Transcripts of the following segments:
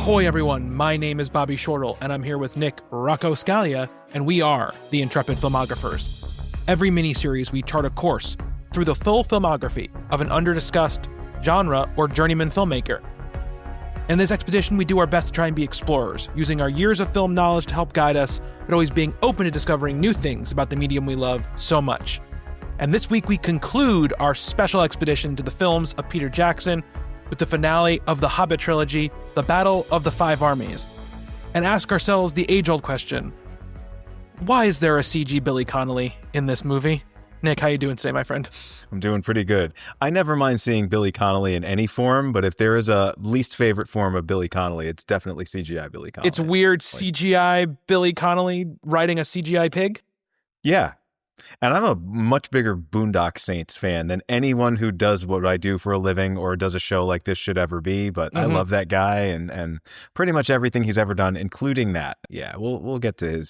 Ahoy everyone, my name is Bobby Shortle, and I'm here with Nick Rocco Scalia, and we are the Intrepid Filmographers. Every miniseries we chart a course through the full filmography of an under-discussed genre or journeyman filmmaker. In this expedition, we do our best to try and be explorers, using our years of film knowledge to help guide us, but always being open to discovering new things about the medium we love so much. And this week we conclude our special expedition to the films of Peter Jackson with the finale of the Hobbit trilogy, The Battle of the Five Armies, and ask ourselves the age-old question, why is there a CG Billy Connolly in this movie? Nick, how you doing today, my friend? I'm doing pretty good. I never mind seeing Billy Connolly in any form, but if there is a least favorite form of Billy Connolly, it's definitely CGI Billy Connolly. It's weird CGI Billy Connolly riding a CGI pig? Yeah. And I'm a much bigger Boondock Saints fan than anyone who does what I do for a living or does a show like this should ever be. But I love that guy and pretty much everything he's ever done, including that. Yeah, we'll get to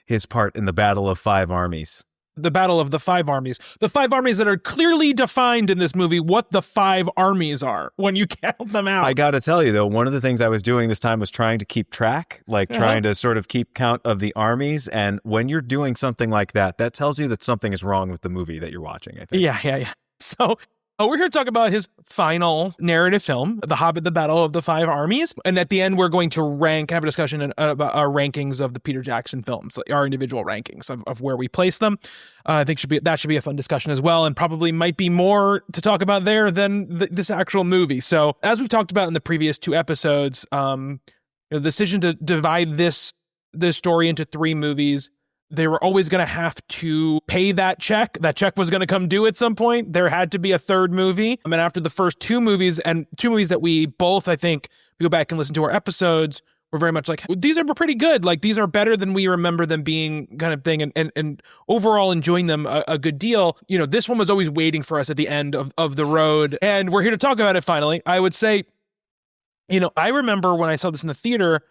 his part in the Battle of Five Armies. The Battle of the Five Armies. The five armies that are clearly defined in this movie what the five armies are when you count them out. I got to tell you, though, one of the things I was doing this time was trying to keep track, trying to sort of keep count of the armies. And when you're doing something like that, that tells you that something is wrong with the movie that you're watching, I think. Yeah. So we're here to talk about his final narrative film, The Hobbit, The Battle of the Five Armies. And at the end, we're going to have a discussion about our rankings of the Peter Jackson films, our individual rankings of where we place them. I think that should be a fun discussion as well, and probably might be more to talk about there than this actual movie. So as we've talked about in the previous two episodes, the decision to divide this story into three movies, they were always going to have to pay that check. That check was going to come due at some point. There had to be a third movie. And after the first two movies, and two movies that we both, I think, if we go back and listen to our episodes, we're very much like, these are pretty good. Like, these are better than we remember them being, kind of thing. And overall enjoying them a good deal. This one was always waiting for us at the end of the road. And we're here to talk about it finally. I would say, I remember when I saw this in the theater,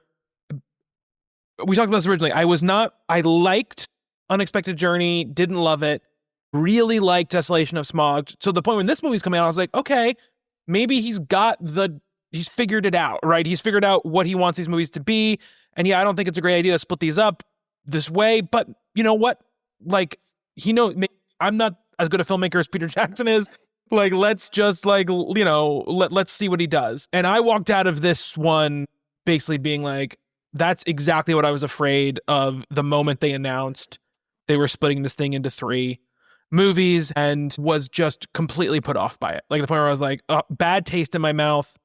we talked about this originally. I liked Unexpected Journey, didn't love it, really liked Desolation of Smaug. So the point when this movie's coming out, I was like, okay, maybe he's figured it out, right? He's figured out what he wants these movies to be. And yeah, I don't think it's a great idea to split these up this way, but you know what? I'm not as good a filmmaker as Peter Jackson is. Let's just let's see what he does. And I walked out of this one basically being like, that's exactly what I was afraid of the moment they announced they were splitting this thing into three movies, and was just completely put off by it. Like the point where I was like, bad taste in my mouth,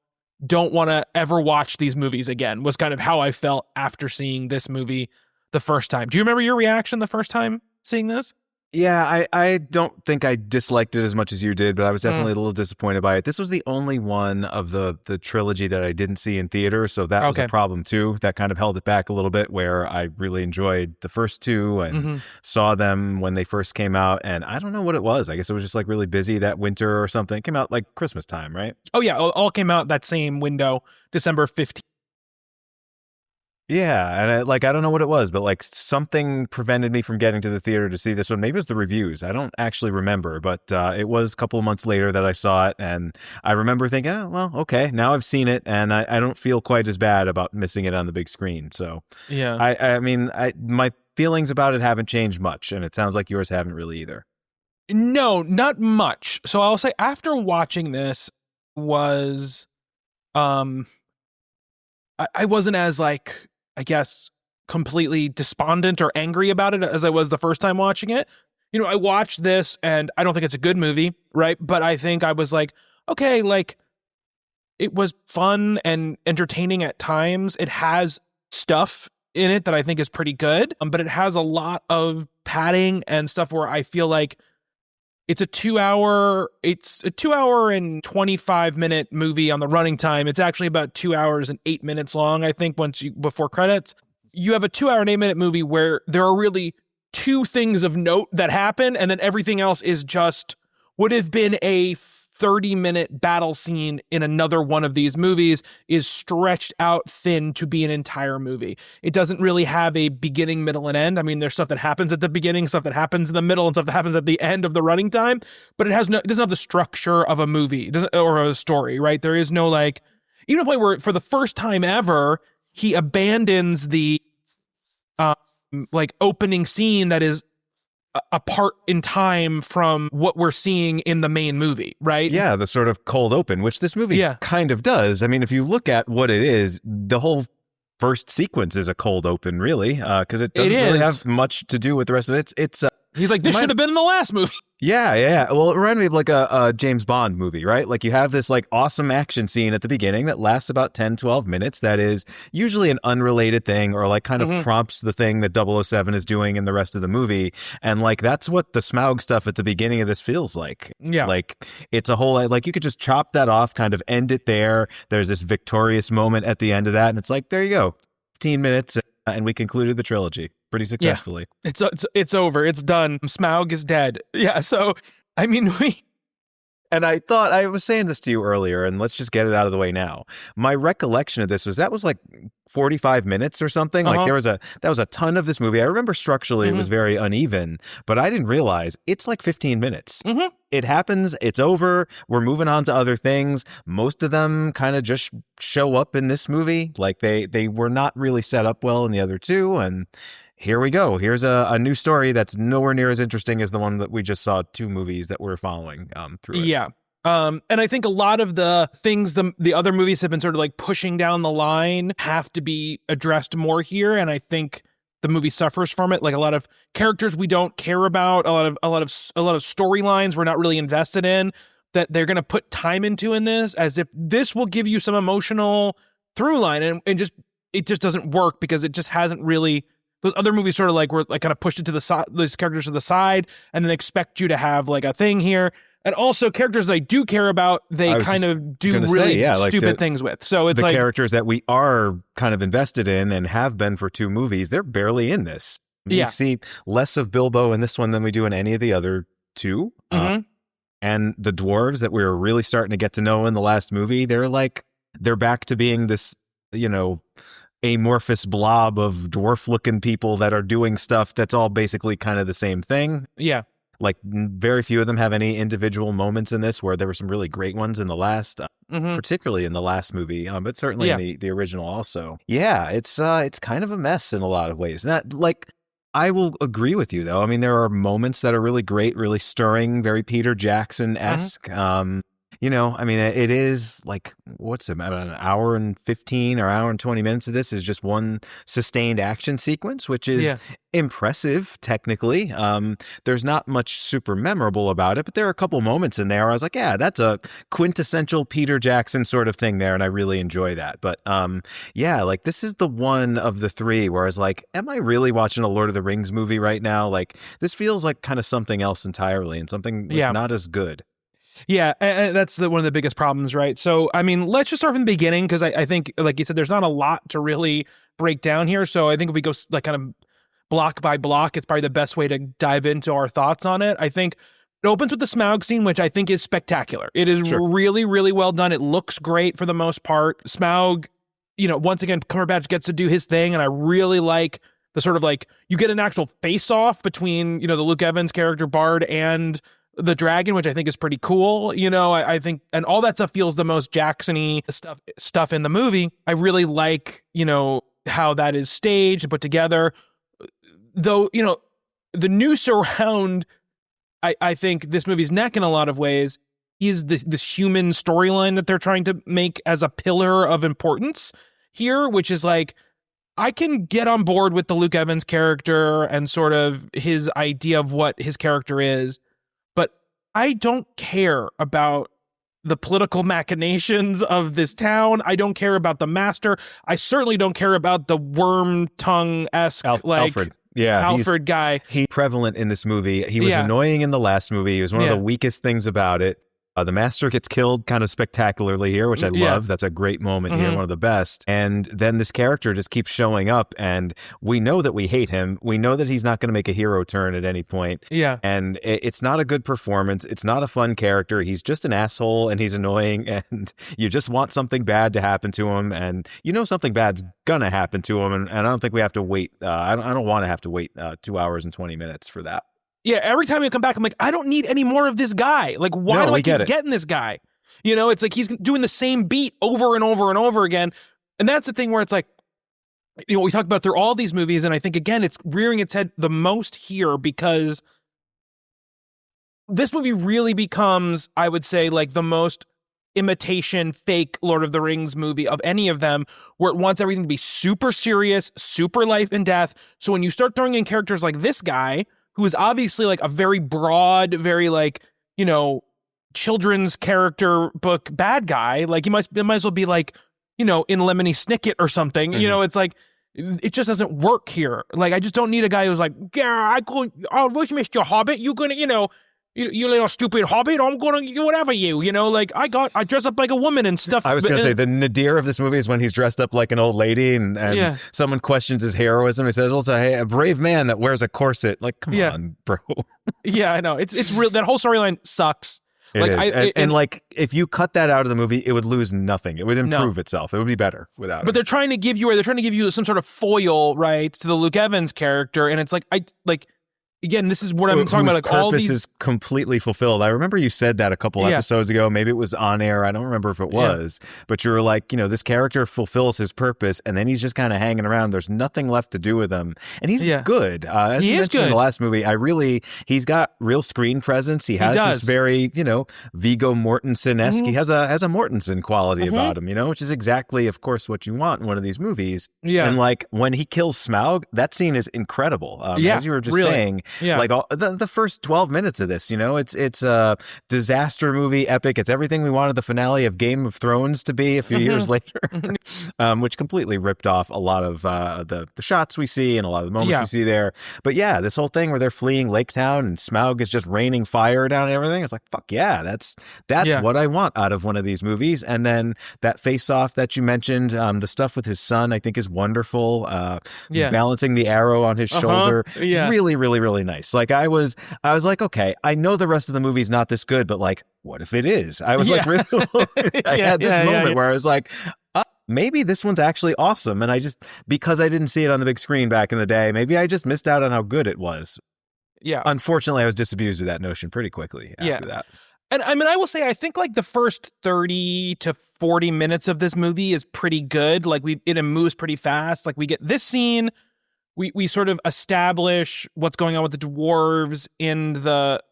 don't want to ever watch these movies again, was kind of how I felt after seeing this movie the first time. Do you remember your reaction the first time seeing this? Yeah, I don't think I disliked it as much as you did, but I was definitely a little disappointed by it. This was the only one of the trilogy that I didn't see in theater, so that was a problem too. That kind of held it back a little bit, where I really enjoyed the first two and saw them when they first came out, and I don't know what it was. I guess it was just really busy that winter or something. It came out like Christmas time, right? Oh yeah, all came out that same window, December 15th. Yeah, and I don't know what it was, but something prevented me from getting to the theater to see this one. Maybe it was the reviews. I don't actually remember, but it was a couple of months later that I saw it, and I remember thinking, oh, well, okay, now I've seen it, and I don't feel quite as bad about missing it on the big screen. So yeah, I mean, my feelings about it haven't changed much, and it sounds like yours haven't really either. No, not much. So I'll say after watching this was, I wasn't as I guess, completely despondent or angry about it as I was the first time watching it. I watched this and I don't think it's a good movie, right? But I think I was like, okay, it was fun and entertaining at times. It has stuff in it that I think is pretty good, but it has a lot of padding and stuff where I feel like it's a 2 hour and 25-minute movie on the running time. It's actually about 2 hours and 8 minutes long, I think, before credits. You have a 2 hour and 8 minute movie where there are really two things of note that happen, and then everything else is just would have been a 30-minute battle scene in another one of these movies is stretched out thin to be an entire movie. It doesn't really have a beginning, middle, and end. I mean, there's stuff that happens at the beginning, stuff that happens in the middle, and stuff that happens at the end of the running time, but it doesn't have the structure of a movie or a story, right? There is no even a point where for the first time ever, he abandons the like opening scene that is apart in time from what we're seeing in the main movie, right? Yeah, the sort of cold open, which this movie kind of does. I mean, if you look at what it is, the whole first sequence is a cold open, really, because it doesn't really have much to do with the rest of it. It's he's like, this should have been in the last movie. Yeah. Well, it reminded me of like a James Bond movie, right? Like you have this like awesome action scene at the beginning that lasts about 10, 12 minutes. That is usually an unrelated thing or like kind of prompts the thing that 007 is doing in the rest of the movie. And like, that's what the Smaug stuff at the beginning of this feels like. Yeah. Like it's a whole, like you could just chop that off, kind of end it there. There's this victorious moment at the end of that. And it's like, there you go. 15 minutes and we concluded the trilogy pretty successfully. Yeah. It's over. It's done. Smaug is dead. Yeah. So, I mean, And I thought, I was saying this to you earlier, and let's just get it out of the way now. My recollection of this was that was like 45 minutes or something. Like that was a ton of this movie. I remember structurally it was very uneven, but I didn't realize it's like 15 minutes. It happens. It's over. We're moving on to other things. Most of them kind of just show up in this movie. Like they were not really set up well in the other two. And here we go. Here's a new story that's nowhere near as interesting as the one that we just saw 2 movies that we're following through it. Yeah. And I think a lot of the things the other movies have been sort of like pushing down the line have to be addressed more here. And I think the movie suffers from it. Like a lot of characters we don't care about, a lot of storylines we're not really invested in that they're going to put time into in this, as if this will give you some emotional through line. And it just doesn't work because it just hasn't really. Those other movies sort of like were like kind of pushed it to the side, those characters to the side, and then expect you to have like a thing here. And also characters that I do care about, they kind of do really stupid things with. So it's like the characters that we are kind of invested in and have been for 2 movies, they're barely in this. We see less of Bilbo in this one than we do in any of the other 2. And the dwarves that we were really starting to get to know in the last movie, they're back to being this, amorphous blob of dwarf-looking people that are doing stuff that's all basically kind of the same thing. Yeah. Like, very few of them have any individual moments in this, where there were some really great ones in the last, particularly in the last movie, but certainly in the original also. Yeah, it's kind of a mess in a lot of ways. Not like, I will agree with you, though. I mean, there are moments that are really great, really stirring, very Peter Jackson-esque. I mean, it is like, what's it, about an hour and 15 or hour and 20 minutes of this is just one sustained action sequence, which is impressive, technically. There's not much super memorable about it, but there are a couple moments in there where I was like, yeah, that's a quintessential Peter Jackson sort of thing there, and I really enjoy that. But like this is the one of the 3 where I was like, am I really watching a Lord of the Rings movie right now? Like, this feels like kind of something else entirely, and something not as good. Yeah, that's one of the biggest problems, right? So, I mean, let's just start from the beginning, because I think, like you said, there's not a lot to really break down here. So I think if we go like kind of block by block, it's probably the best way to dive into our thoughts on it. I think it opens with the Smaug scene, which I think is spectacular. It is really, really well done. It looks great for the most part. Smaug, once again, Cumberbatch gets to do his thing, and I really like the sort of like, you get an actual face-off between, the Luke Evans character, Bard, and the dragon, which I think is pretty cool. I think, and all that stuff feels the most Jackson-y stuff in the movie. I really like, how that is staged and put together. Though, the noose around, I think, this movie's neck in a lot of ways is this human storyline that they're trying to make as a pillar of importance here, which is like, I can get on board with the Luke Evans character and sort of his idea of what his character is, but I don't care about the political machinations of this town. I don't care about the master. I certainly don't care about the worm tongue-esque Alfred. Yeah, Alfred guy. He's prevalent in this movie. He was annoying in the last movie. He was one of the weakest things about it. The master gets killed kind of spectacularly here, which I love. That's a great moment here, one of the best. And then this character just keeps showing up, and we know that we hate him. We know that he's not going to make a hero turn at any point. Yeah. And it's not a good performance. It's not a fun character. He's just an asshole, and he's annoying, and you just want something bad to happen to him, and something bad's going to happen to him, and I don't think we have to wait. I don't want to have to wait 2 hours and 20 minutes for that. Yeah, every time you come back, I'm like, I don't need any more of this guy. Like, why do I keep getting this guy? You know, it's like he's doing the same beat over and over and over again. And that's the thing where it's like, you know, we talked about through all these movies, and I think, again, it's rearing its head the most here because this movie really becomes, I would say, like the most imitation fake Lord of the Rings movie of any of them, where it wants everything to be super serious, super life and death. So when you start throwing in characters like this guy, who is obviously like a very broad, very like, you know, children's character book bad guy, like it might as well be like, you know, in Lemony Snicket or something. You know, it's like, it just doesn't work here. Like, I just don't need a guy who's like, yeah, I wish Mr. Hobbit, you're gonna, you know, you little stupid Hobbit, I'm gonna whatever you know, like I dress up like a woman and stuff. I was gonna say the nadir of this movie is when he's dressed up like an old lady and someone questions his heroism. He says, also, hey, a brave man that wears a corset. Like, come on, bro. Yeah, I know. It's real. That whole storyline sucks. Like, like if you cut that out of the movie, it would lose nothing. It would improve itself. It would be better without it. But they're trying to give you some sort of foil, right, to the Luke Evans character, and it's like again, this is what I'm talking about. Like, all these is completely fulfilled. I remember you said that a couple episodes ago. Maybe it was on air. I don't remember if it was. But you were like, you know, this character fulfills his purpose, and then he's just kind of hanging around. There's nothing left to do with him, and he's good. As you mentioned in the last movie, he's got real screen presence. He has this very, you know, Viggo Mortensen-esque. He has a Mortensen quality about him, you know, which is exactly, of course, what you want in one of these movies. Yeah, and like when he kills Smaug, that scene is incredible. As you were just saying. Yeah. Like the first 12 minutes of this, you know, it's a disaster movie epic. It's everything we wanted the finale of Game of Thrones to be a few years later, which completely ripped off a lot of the shots we see and a lot of the moments we see there. But yeah, this whole thing where they're fleeing Lake Town and Smaug is just raining fire down and everything. It's like, fuck yeah, that's what I want out of one of these movies. And then that face-off that you mentioned, the stuff with his son, I think is wonderful. Balancing the arrow on his shoulder. Really, really, really nice. Like I was like, okay, I know the rest of the movie's not this good, but like, what if it is? I was like, really, I had this moment where I was like, maybe this one's actually awesome. And I just, because I didn't see it on the big screen back in the day, maybe I just missed out on how good it was. Yeah. Unfortunately, I was disabused of that notion pretty quickly after that. And I mean, I will say, I think like the first 30 to 40 minutes of this movie is pretty good. Like it moves pretty fast. Like we get this scene. We sort of establish what's going on with the dwarves in the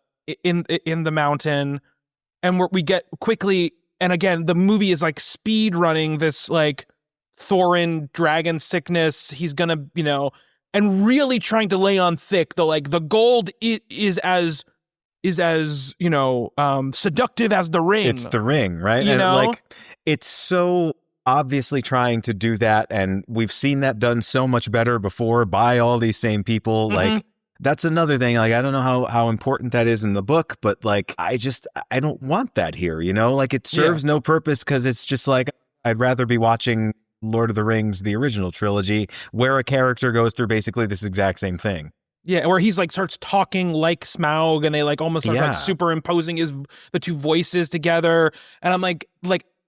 mountain, and we get quickly. And again, the movie is like speed running this like Thorin dragon sickness. He's gonna, you know, and really trying to lay on thick the gold is as you know, seductive as the ring. It's the ring, right? You know, like it's so obviously trying to do that, and we've seen that done so much better before by all these same people. Like that's another thing. Like I don't know how important that is in the book, but like I don't want that here, you know? Like it serves no purpose because it's just like I'd rather be watching Lord of the Rings, the original trilogy, where a character goes through basically this exact same thing. Yeah, where he's like starts talking like Smaug, and they like almost start like superimposing the two voices together, and I'm like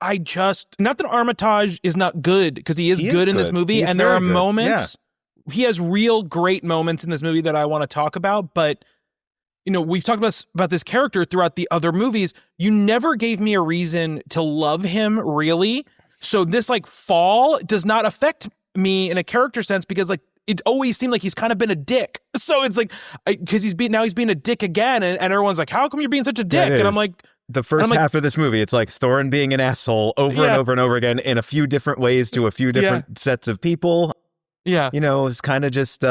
I just, not that Armitage is not good, because he is good in this movie, and there are moments, he has real great moments in this movie that I want to talk about, but, you know, we've talked about this character throughout the other movies. You never gave me a reason to love him, really, so this, like, fall does not affect me in a character sense, because, like, it always seemed like he's kind of been a dick. So it's like, because he's being a dick again, and everyone's like, how come you're being such a dick? And I'm like, the first half of this movie, it's like Thorin being an asshole over and over and over again in a few different ways to a few different sets of people. Yeah. You know, it's kind of just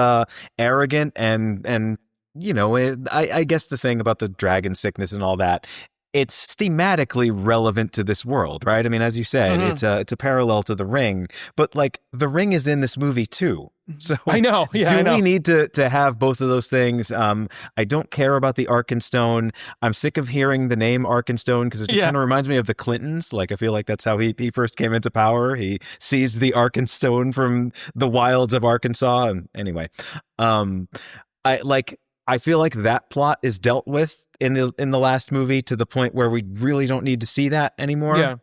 arrogant and you know, I guess the thing about the dragon sickness and all that, it's thematically relevant to this world, right? I mean, as you said, it's a parallel to The Ring, but like The Ring is in this movie too. So I know. Yeah, we need to have both of those things? I don't care about the Arkenstone. I'm sick of hearing the name Arkenstone because it just kind of reminds me of the Clintons. Like I feel like that's how he first came into power. He seized the Arkenstone from the wilds of Arkansas. And anyway, I feel like that plot is dealt with in the last movie to the point where we really don't need to see that anymore. Yeah.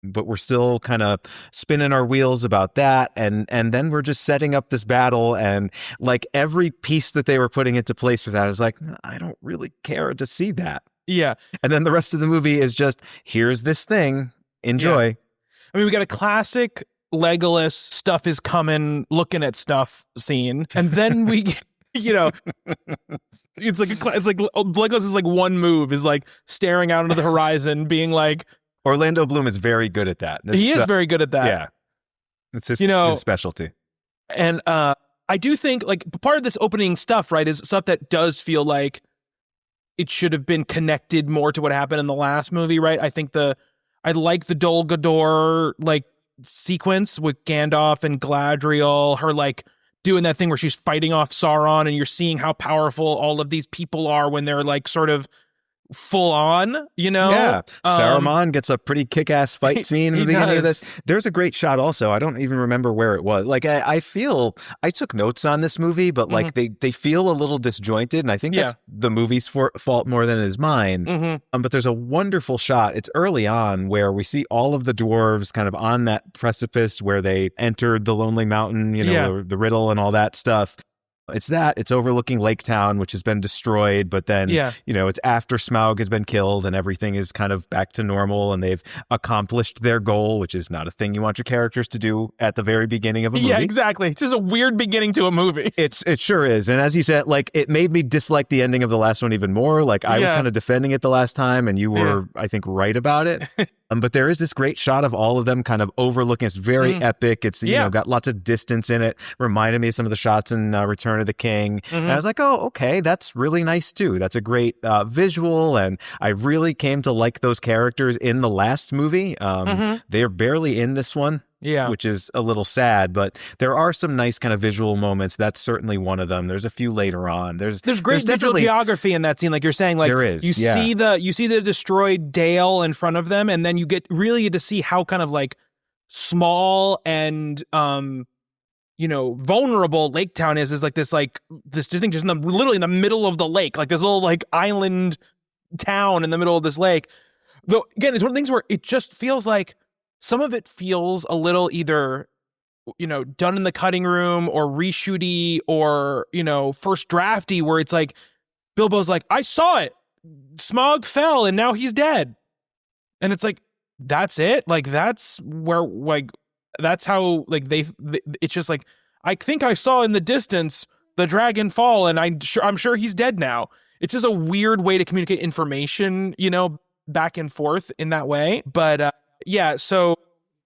But we're still kind of spinning our wheels about that. And then we're just setting up this battle. And like every piece that they were putting into place for that is like, I don't really care to see that. Yeah. And then the rest of the movie is just, here's this thing, enjoy. Yeah. I mean, we got a classic Legolas stuff is coming, looking at stuff scene. And then we get, it's like Legolas is like one move is like staring out into the horizon, being like, Orlando Bloom is very good at that. He is very good at that. Yeah. It's his specialty. And I do think like part of this opening stuff, right, is stuff that does feel like it should have been connected more to what happened in the last movie, right? I like the Dol Guldur like sequence with Gandalf and Galadriel, her like doing that thing where she's fighting off Sauron, and you're seeing how powerful all of these people are when they're like sort of full on, Yeah. Saruman gets a pretty kick-ass fight scene in the beginning of this. There's a great shot also. I don't even remember where it was. Like, I feel, I took notes on this movie, but like they feel a little disjointed, and I think that's the movie's fault more than it is mine. But there's a wonderful shot. It's early on where we see all of the dwarves kind of on that precipice where they entered the Lonely Mountain, the riddle and all that stuff. It's overlooking Lake Town, which has been destroyed, but then, it's after Smaug has been killed and everything is kind of back to normal and they've accomplished their goal, which is not a thing you want your characters to do at the very beginning of a movie. Yeah, exactly. It's just a weird beginning to a movie. It sure is. And as you said, like, it made me dislike the ending of the last one even more. Like, I was kind of defending it the last time and you were, I think, right about it. But there is this great shot of all of them kind of overlooking. It's very epic. It's, got lots of distance in it. Reminded me of some of the shots in Return of the King. And I was like, oh, okay, that's really nice too. That's a great visual. And I really came to like those characters in the last movie. They're barely in this one. Yeah, which is a little sad, but there are some nice kind of visual moments. That's certainly one of them. There's a few later on. There's great visual geography in that scene, like you're saying. Like there is. You see the destroyed Dale in front of them, and then you get to see how kind of like small and vulnerable Lake Town is. Is like this thing just literally in the middle of the lake, like this little like island town in the middle of this lake. Though again, it's one of the things where it just feels like. Some of it feels a little either, done in the cutting room or reshooty or, first drafty, where it's like, Bilbo's like, I saw it. Smaug fell and now he's dead. And it's like, that's it? Like, that's where, like, that's how, like, it's just like, I think I saw in the distance the dragon fall and I'm sure he's dead now. It's just a weird way to communicate information, back and forth in that way. But, yeah, so,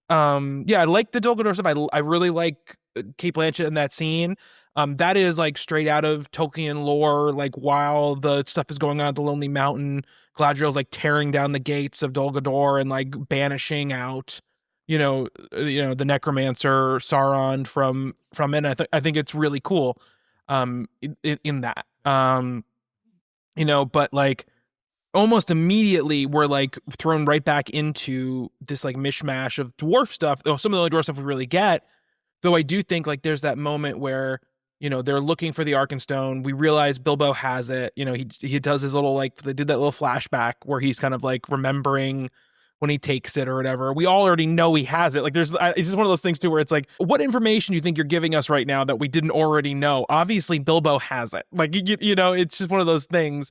I like the Dol Guldur stuff. I really like Cate Blanchett in that scene. That is, like, straight out of Tolkien lore, like, while the stuff is going on at the Lonely Mountain, Galadriel's, like, tearing down the gates of Dol Guldur and, like, banishing out, the necromancer Sauron from it. I think it's really cool, in that. But, like, almost immediately we're like thrown right back into this like mishmash of dwarf stuff. Though some of the only dwarf stuff we really get. Though I do think like there's that moment where, they're looking for the Arkenstone. We realize Bilbo has it. He does his little like, they did that little flashback where he's kind of like remembering when he takes it or whatever. We all already know he has it. Like it's just one of those things too, where it's like, what information do you think you're giving us right now that we didn't already know? Obviously Bilbo has it. Like, it's just one of those things.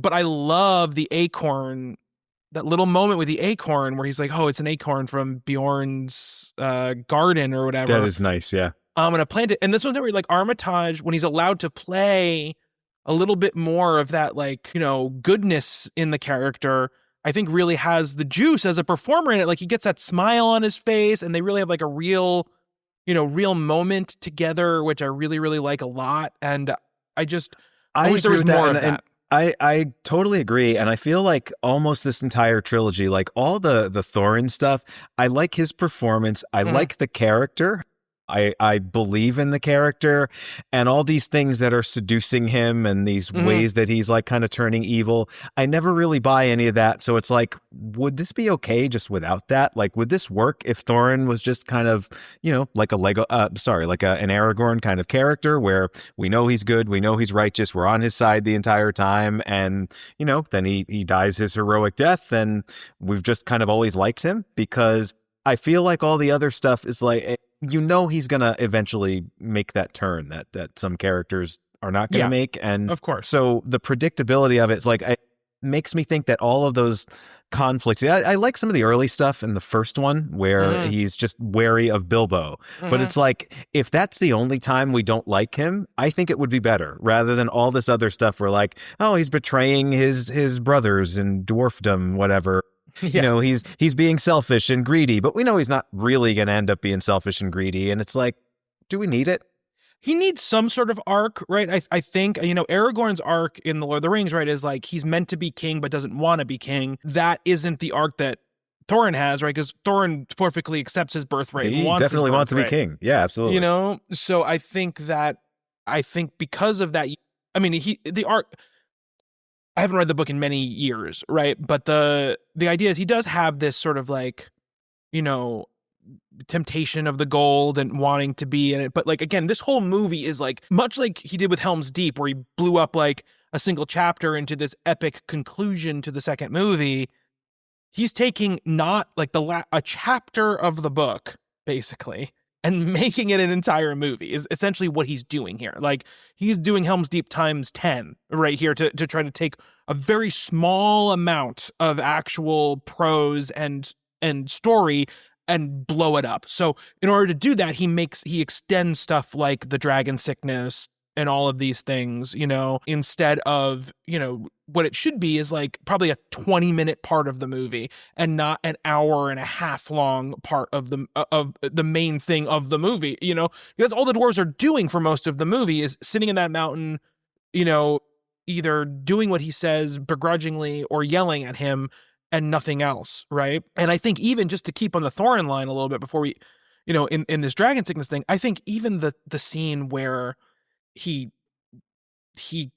But I love the acorn, that little moment with the acorn where he's like, oh, it's an acorn from Bjorn's garden or whatever. That is nice, yeah. I'm going to plant it. And this one's where like Armitage, when he's allowed to play a little bit more of that, like, goodness in the character, I think really has the juice as a performer in it. Like he gets that smile on his face and they really have like a real moment together, which I really, really like a lot. And I wish there was more of that. I totally agree. And I feel like almost this entire trilogy, like all the Thorin stuff, I like his performance. I like the character. I believe in the character and all these things that are seducing him and these ways that he's like kind of turning evil. I never really buy any of that. So it's like, would this be okay just without that? Like, would this work if Thorin was just kind of, like an Aragorn kind of character where we know he's good, we know he's righteous, we're on his side the entire time. And, then he dies his heroic death and we've just kind of always liked him because I feel like all the other stuff is like, he's going to eventually make that turn that some characters are not going to make. And of course. So the predictability of it's like, makes me think that all of those conflicts, I like some of the early stuff in the first one where he's just wary of Bilbo, but it's like, if that's the only time we don't like him, I think it would be better rather than all this other stuff where like, oh, he's betraying his brothers in dwarfdom, whatever. Yeah. You know, he's being selfish and greedy, but we know he's not really going to end up being selfish and greedy. And it's like, do we need it? He needs some sort of arc, right? I think, you know, Aragorn's arc in The Lord of the Rings, right, is like he's meant to be king but doesn't want to be king. That isn't the arc that Thorin has, right? Because Thorin perfectly accepts his birthright. He definitely wants to be king. Yeah, absolutely. You know, so I think because of that, I mean, the arc, I haven't read the book in many years, right? But the idea is he does have this sort of like, you know, temptation of the gold and wanting to be in it. But like, again, this whole movie is like much like he did with Helm's Deep, where he blew up like a single chapter into this epic conclusion to the second movie. He's taking not like a chapter of the book, basically, and making it an entire movie is essentially what he's doing here. Like, he's doing Helm's Deep times 10 right here to try to take a very small amount of actual prose and story and blow it up. So in order to do that, he extends stuff like the dragon sickness and all of these things, you know, instead of, you know, what it should be is like probably a 20-minute part of the movie and not an hour and a half long part of the main thing of the movie, you know, because all the dwarves are doing for most of the movie is sitting in that mountain, you know, either doing what he says begrudgingly or yelling at him and nothing else, right? And I think even just to keep on the Thorin line a little bit before we, you know, in this dragon sickness thing, I think even the scene where he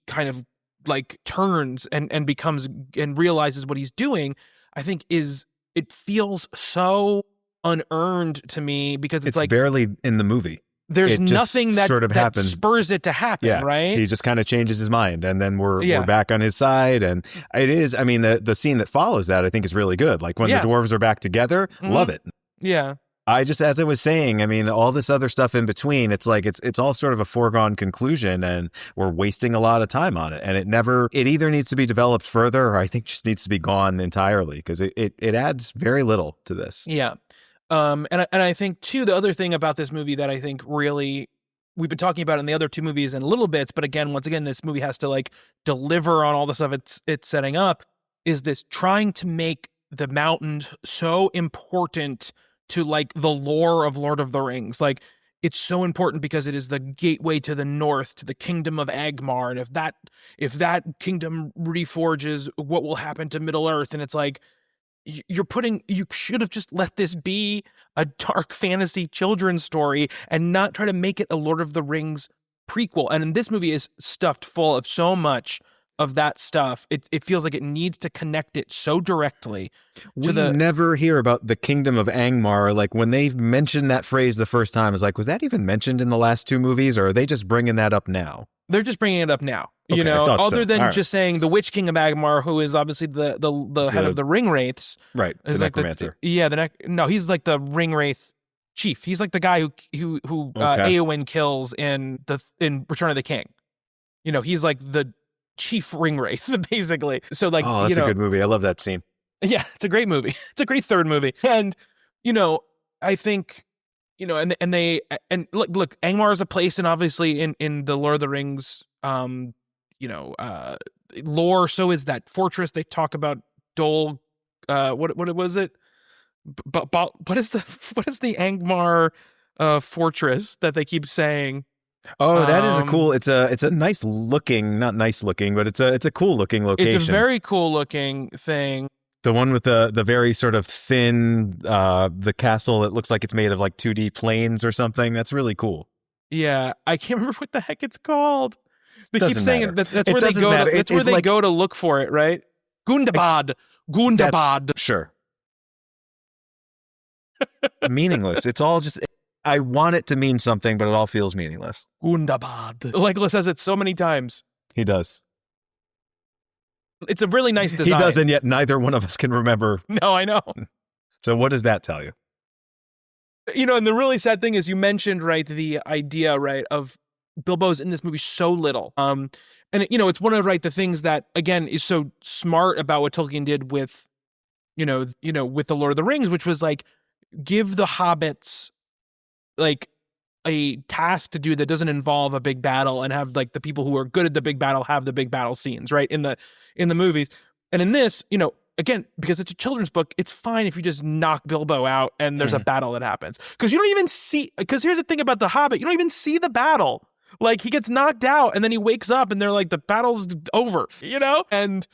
kind of like turns and becomes and realizes what he's doing, I think it feels so unearned to me because it's like barely in the movie. There's nothing that sort of happens, spurs it to happen, right? He just kind of changes his mind, and then we're back on his side. And it is, I mean, the scene that follows that I think is really good. Like when the dwarves are back together, love it. Yeah. I just, as I was saying, I mean, all this other stuff in between, it's like it's all sort of a foregone conclusion, and we're wasting a lot of time on it. And it either needs to be developed further, or I think just needs to be gone entirely because it adds very little to this. Yeah. And I think too, the other thing about this movie that I think really we've been talking about in the other two movies in little bits, but once again, this movie has to like deliver on all the stuff it's setting up, is this trying to make the mountains so important to like the lore of Lord of the Rings. Like, it's so important because it is the gateway to the north, to the kingdom of Angmar. And if that kingdom reforges, what will happen to Middle Earth? And it's like, you should have just let this be a dark fantasy children's story and not try to make it a Lord of the Rings prequel. And this movie is stuffed full of so much of that stuff. It feels like it needs to connect it so directly to we never hear about the kingdom of Angmar. Like when they mentioned that phrase the first time, it's like, was that even mentioned in the last two movies, or are they just bringing that up now? They're just bringing it up now, you know, other than just saying the Witch King of Angmar, who is obviously the head of the ring wraiths. Right. The necromancer. No, he's like the ring wraith chief. He's like the guy who Eowyn kills in Return of the King. You know, he's like the chief ring wraith, basically. So like, that's a good movie. I love that scene. Yeah, it's a great movie. It's a great third movie. And, you know, I think, you know, and look, Angmar is a place, and obviously in the Lord of the Rings, you know, lore. So is that fortress they talk about, Dol. What was it? But what is the Angmar fortress that they keep saying? Oh, that is a cool. It's a nice looking, not nice looking, but it's a cool looking location. It's a very cool looking thing. The one with the very sort of thin, the castle that looks like it's made of like 2D planes or something. That's really cool. Yeah, I can't remember what the heck it's called. They keep saying it. That's where they go. That's where they go to look for it, right? Gundabad. Sure. Meaningless. It's all just. I want it to mean something, but it all feels meaningless. Gundabad. Legolas says it so many times. He does. It's a really nice design. He does, and yet neither one of us can remember. No, I know. So what does that tell you? You know, and the really sad thing is you mentioned, right, the idea, right, of Bilbo's in this movie so little. And it's one of the things that again is so smart about what Tolkien did with with the Lord of the Rings, which was like give the hobbits like a task to do that doesn't involve a big battle, and have like the people who are good at the big battle have the big battle scenes, right, in the movies. And in this, again, because it's a children's book, it's fine if you just knock Bilbo out and there's a battle that happens, because you don't even see, because here's the thing about the Hobbit, you don't even see the battle. Like, he gets knocked out and then he wakes up and they're like, the battle's over, and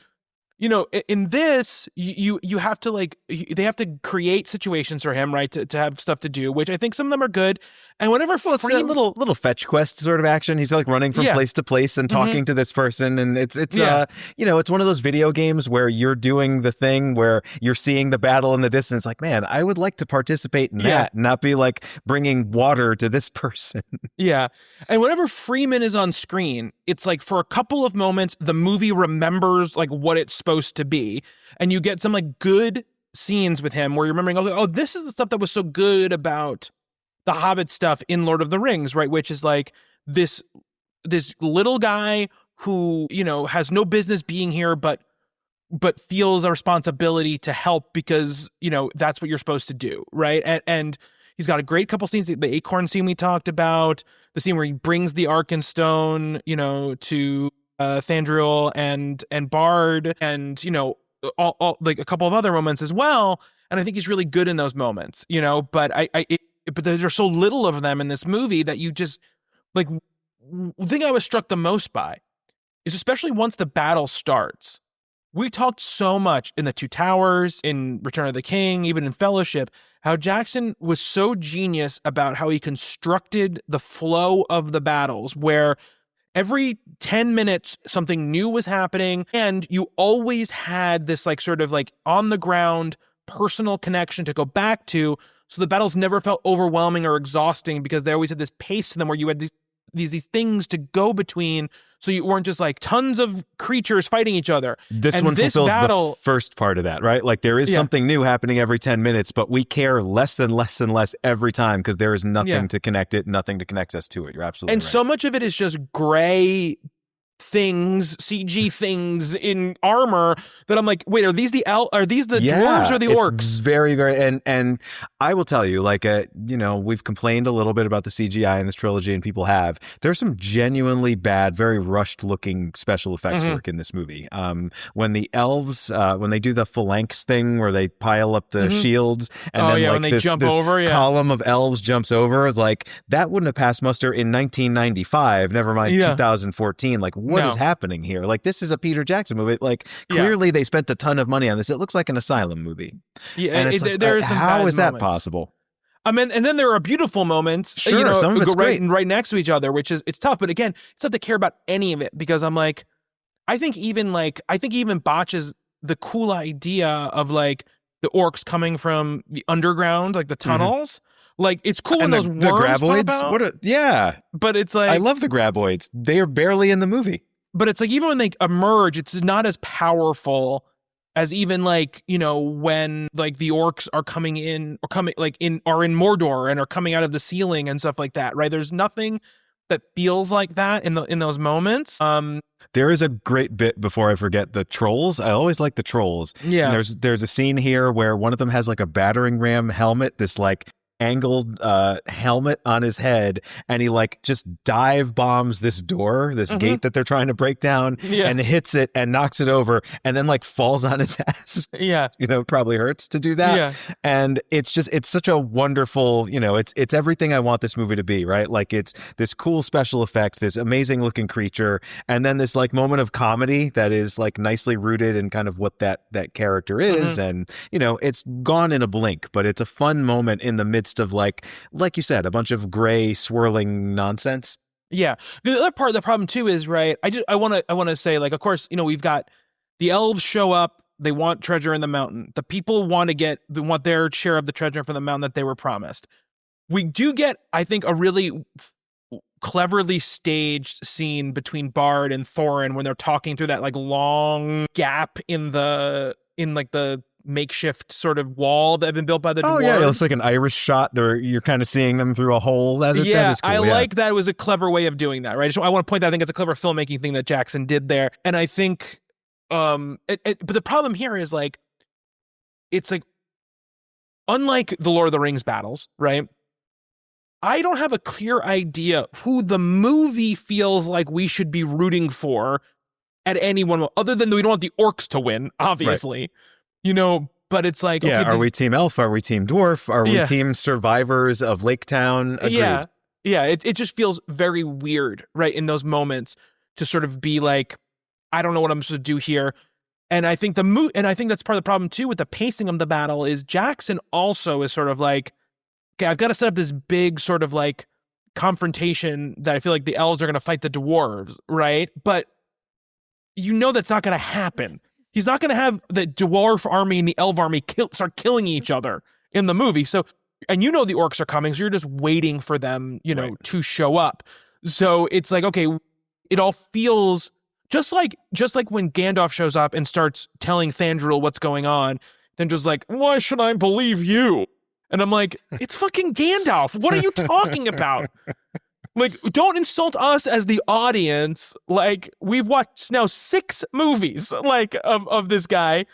in this, you have to they have to create situations for him, right, to have stuff to do, which I think some of them are good. And whenever it's a little fetch quest sort of action. He's like running from place to place and talking to this person, and it's it's one of those video games where you're doing the thing where you're seeing the battle in the distance. Like, man, I would like to participate in that, and not be like bringing water to this person. Yeah, and whenever Freeman is on screen, it's like for a couple of moments the movie remembers like what it's supposed to be, and you get some like good scenes with him where you're remembering, oh, this is the stuff that was so good about the Hobbit stuff in Lord of the Rings, right? Which is like this little guy who has no business being here, but feels a responsibility to help because that's what you're supposed to do, right? And he's got a great couple scenes. The acorn scene we talked about, the scene where he brings the Arkenstone, to Thandriel and Bard, and all like a couple of other moments as well. And I think he's really good in those moments, but but there's so little of them in this movie that you just like. The thing I was struck the most by is, especially once the battle starts, we talked so much in The Two Towers, in Return of the King, even in Fellowship, how Jackson was so genius about how he constructed the flow of the battles, where every 10 minutes something new was happening, and you always had this like sort of like on the ground personal connection to go back to. So the battles never felt overwhelming or exhausting, because they always had this pace to them where you had these things to go between, so you weren't just like tons of creatures fighting each other. This one fulfills the first part of that, right? Like, there is something new happening every 10 minutes, but we care less and less and less every time, because there is nothing to connect it, nothing to connect us to it. You're absolutely right. And so much of it is just gray things, CG things in armor that I'm like, wait, are these the dwarves or the orcs? It's very, very, and I will tell you, like, we've complained a little bit about the CGI in this trilogy, and people have. There's some genuinely bad, very rushed looking special effects work in this movie. When the elves, when they do the phalanx thing where they pile up the shields, and then when they jump over, column of elves jumps over, it's like, that wouldn't have passed muster in 1995, never mind 2014. Like, what is happening here? Like, this is a Peter Jackson movie. Like, clearly they spent a ton of money on this. It looks like an Asylum movie. Yeah, and it's there are some how is that moments. possible? I mean, and then there are beautiful moments, sure, some of it's great. right next to each other, which is, it's tough. But again, it's not to care about any of it, because I'm like, I think even botches the cool idea of like the orcs coming from the underground, like the tunnels. Like, it's cool when those worms graboids pop out. But it's like, I love the graboids. They are barely in the movie. But it's like, even when they emerge, it's not as powerful as even like, when like the orcs are coming in, or are in Mordor and are coming out of the ceiling and stuff like that, right? There's nothing that feels like that in those moments. There is a great bit, before I forget, the trolls. I always like the trolls. Yeah. And there's a scene here where one of them has like a battering ram helmet, this like angled helmet on his head, and he like just dive bombs this door, this gate that they're trying to break down, and hits it and knocks it over, and then like falls on his ass. Probably hurts to do that. And it's such a wonderful, it's everything I want this movie to be, right? Like, it's this cool special effect, this amazing looking creature, and then this like moment of comedy that is like nicely rooted in kind of what that character is. And it's gone in a blink, but it's a fun moment in the midst of like you said, a bunch of gray swirling nonsense. Yeah. The other part of the problem too is, right, I want to say, like, of course, we've got the elves show up, they want treasure in the mountain. The people want their share of the treasure from the mountain that they were promised. We do get, I think, a really cleverly staged scene between Bard and Thorin when they're talking through that like long gap in the makeshift sort of wall that had been built by the dwarves. Oh yeah, it looks like an Irish shot. You're kind of seeing them through a hole. That is cool. I like that it was a clever way of doing that, right? I want to point out, I think it's a clever filmmaking thing that Jackson did there. And I think, but the problem here is like, it's like, unlike the Lord of the Rings battles, right? I don't have a clear idea who the movie feels like we should be rooting for at any one, other than we don't want the orcs to win, obviously, right. You know, but it's like, yeah, okay, are we team elf? Are we team dwarf? Are we team survivors of Lake Town? Agreed. Yeah. It just feels very weird, right? In those moments to sort of be like, I don't know what I'm supposed to do here. And I think and I think that's part of the problem too with the pacing of the battle is Jackson also is sort of like, okay, I've got to set up this big sort of like confrontation that I feel like the elves are going to fight the dwarves, right? But you know that's not going to happen. He's not going to have the dwarf army and the elf army start killing each other in the movie. So, and you know the orcs are coming, so you're just waiting for them, you know, right. to show up. So it's like, okay, it all feels just like when Gandalf shows up and starts telling Thranduil what's going on, then just like, why should I believe you? And I'm like, it's fucking Gandalf. What are you talking about? Like, don't insult us as the audience. Like, we've watched now 6 movies, like, of this guy.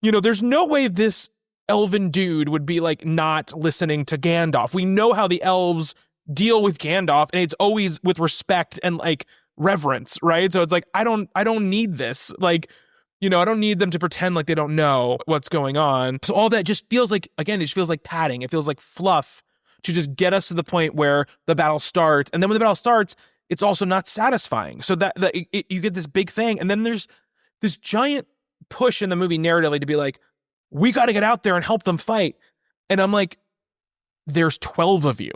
You know, there's no way this elven dude would be, like, not listening to Gandalf. We know how the elves deal with Gandalf, and it's always with respect and, like, reverence, right? So it's like, I don't need this. Like, you know, I don't need them to pretend like they don't know what's going on. So all that just feels like, again, it just feels like padding. It feels like fluff to just get us to the point where the battle starts. And then when the battle starts, it's also not satisfying. So you get this big thing. And then there's this giant push in the movie narratively to be like, we got to get out there and help them fight. And I'm like, there's 12 of you.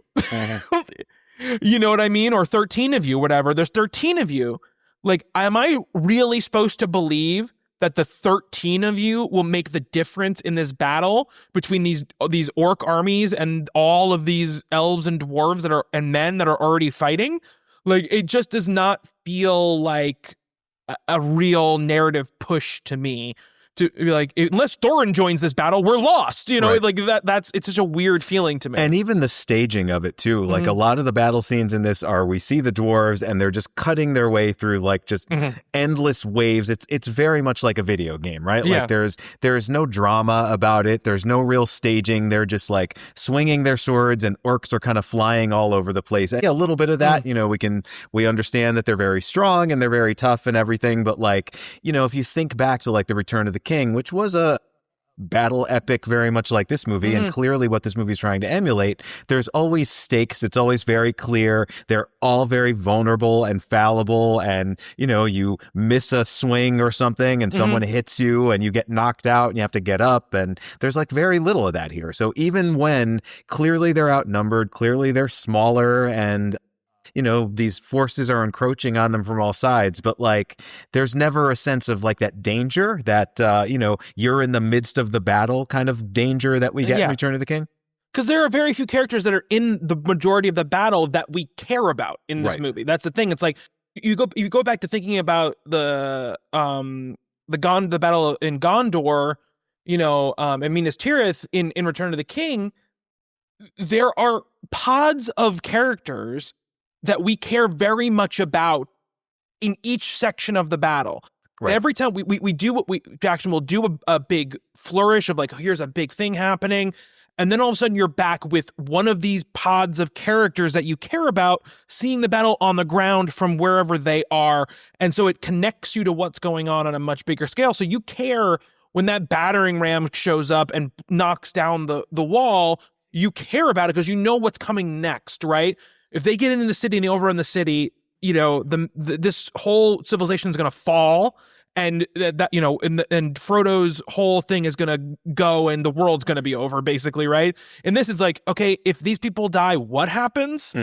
You know what I mean? Or 13 of you, whatever. There's 13 of you. Like, am I really supposed to believe that the 13 of you will make the difference in this battle between these orc armies and all of these elves and dwarves and men that are already fighting? Like, it just does not feel like a real narrative push to me. To be like, unless Thorin joins this battle, we're lost. You know, right. Like it's such a weird feeling to me. And even the staging of it too. Like a lot of the battle scenes in this we see the dwarves and they're just cutting their way through like just endless waves. It's very much like a video game, right? Yeah. Like there's no drama about it. There's no real staging. They're just like swinging their swords and orcs are kind of flying all over the place. And a little bit of that, you know, we understand that they're very strong and they're very tough and everything. But like, you know, if you think back to like the Return of the King, which was a battle epic very much like this movie and clearly what this movie is trying to emulate, there's always stakes. It's always very clear. They're all very vulnerable and fallible, and you know, you miss a swing or something and someone hits you and you get knocked out and you have to get up, and there's like very little of that here. So even when clearly they're outnumbered, clearly they're smaller, and you know, these forces are encroaching on them from all sides, but like there's never a sense of like that danger that, you know, you're in the midst of the battle kind of danger that we get in Return of the King. Because there are very few characters that are in the majority of the battle that we care about in this movie. That's the thing. It's like you go back to thinking about the battle in Gondor, you know, and Minas Tirith in Return of the King. There are pods of characters that we care very much about in each section of the battle. Right. Every time we do Jackson will do a big flourish of like, here's a big thing happening. And then all of a sudden you're back with one of these pods of characters that you care about, seeing the battle on the ground from wherever they are. And so it connects you to what's going on a much bigger scale. So you care when that battering ram shows up and knocks down the wall, you care about it because you know what's coming next, right? If they get into the city and they overrun the city, you know, this whole civilization is going to fall, and that you know, and Frodo's whole thing is going to go, and the world's going to be over, basically, right? And this is like, okay, if these people die, what happens?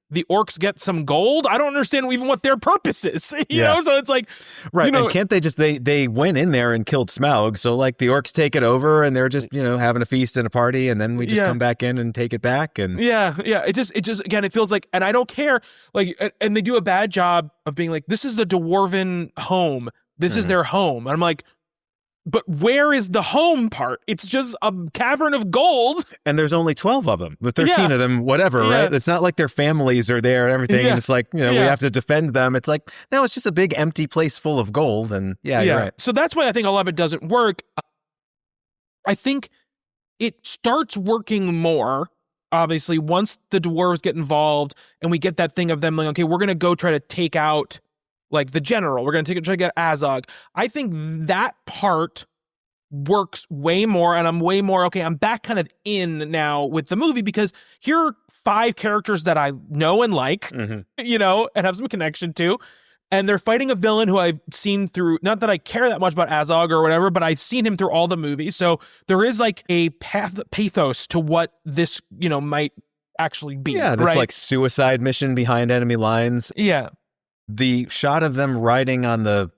The orcs get some gold. I don't understand even what their purpose is, you know? So it's like, right. You know, and can't they just, they went in there and killed Smaug. So like the orcs take it over and they're just, you know, having a feast and a party. And then we just come back in and take it back. And yeah. It just, again, it feels like, and I don't care. Like, and they do a bad job of being like, this is the dwarven home. This is their home. And I'm like, But where is the home part? It's just a cavern of gold. And there's only 12 of them, with 13 of them, whatever, right? It's not like their families are there and everything. And it's like, we have to defend them. It's like, no, it's just a big empty place full of gold. And you're right. So that's why I think a lot of it doesn't work. I think it starts working more, obviously, once the dwarves get involved and we get that thing of them like, okay, we're going to go try to take out like the general. We're going to try to get Azog. I think that part works way more, and I'm way more, okay, I'm back kind of in now with the movie because here are 5 characters that I know and like, and have some connection to, and they're fighting a villain who I've seen through, not that I care that much about Azog or whatever, but I've seen him through all the movies, so there is like a pathos to what this, might actually be. Yeah, this like suicide mission behind enemy lines. Yeah. The shot of them riding on the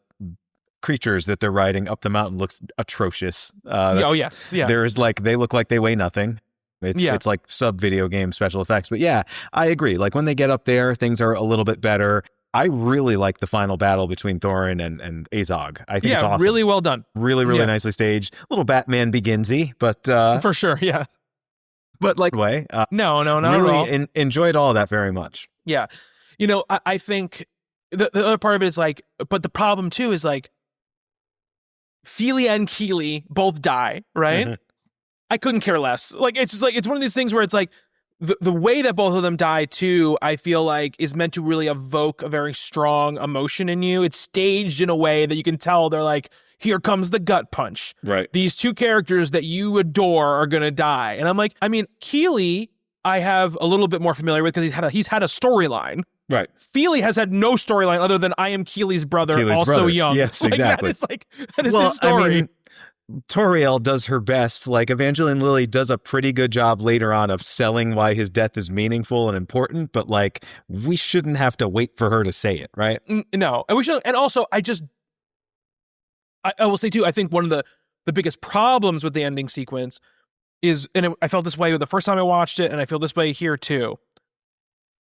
creatures that they're riding up the mountain looks atrocious. Yes. Yeah. There's like, they look like they weigh nothing. It's like sub video game special effects. But yeah, I agree. Like when they get up there, things are a little bit better. I really like the final battle between Thorin and Azog. I think it's awesome. Really well done. Really, really nicely staged. A little Batman Beginsy, but for sure, yeah. But like way. No, not really at all. Enjoyed all of that very much. Yeah. I think the other part of it is like, but the problem too is like, Fili and Kili both die, right? Mm-hmm. I couldn't care less. Like, it's just like, it's one of these things where it's like, the way that both of them die too, I feel like is meant to really evoke a very strong emotion in you. It's staged in a way that you can tell they're like, here comes the gut punch. Right. These 2 characters that you adore are going to die. And I'm like, I mean, Kili, I have a little bit more familiar with because he's had a storyline. Right. Fili has had no storyline other than I am Keely's brother, young. Yes, exactly. That is his story. I mean, Toriel does her best. Like Evangeline Lilly does a pretty good job later on of selling why his death is meaningful and important, but like we shouldn't have to wait for her to say it, right? No. And we should, and also I will say too, I think one of the biggest problems with the ending sequence is, and I felt this way the first time I watched it, and I feel this way here too.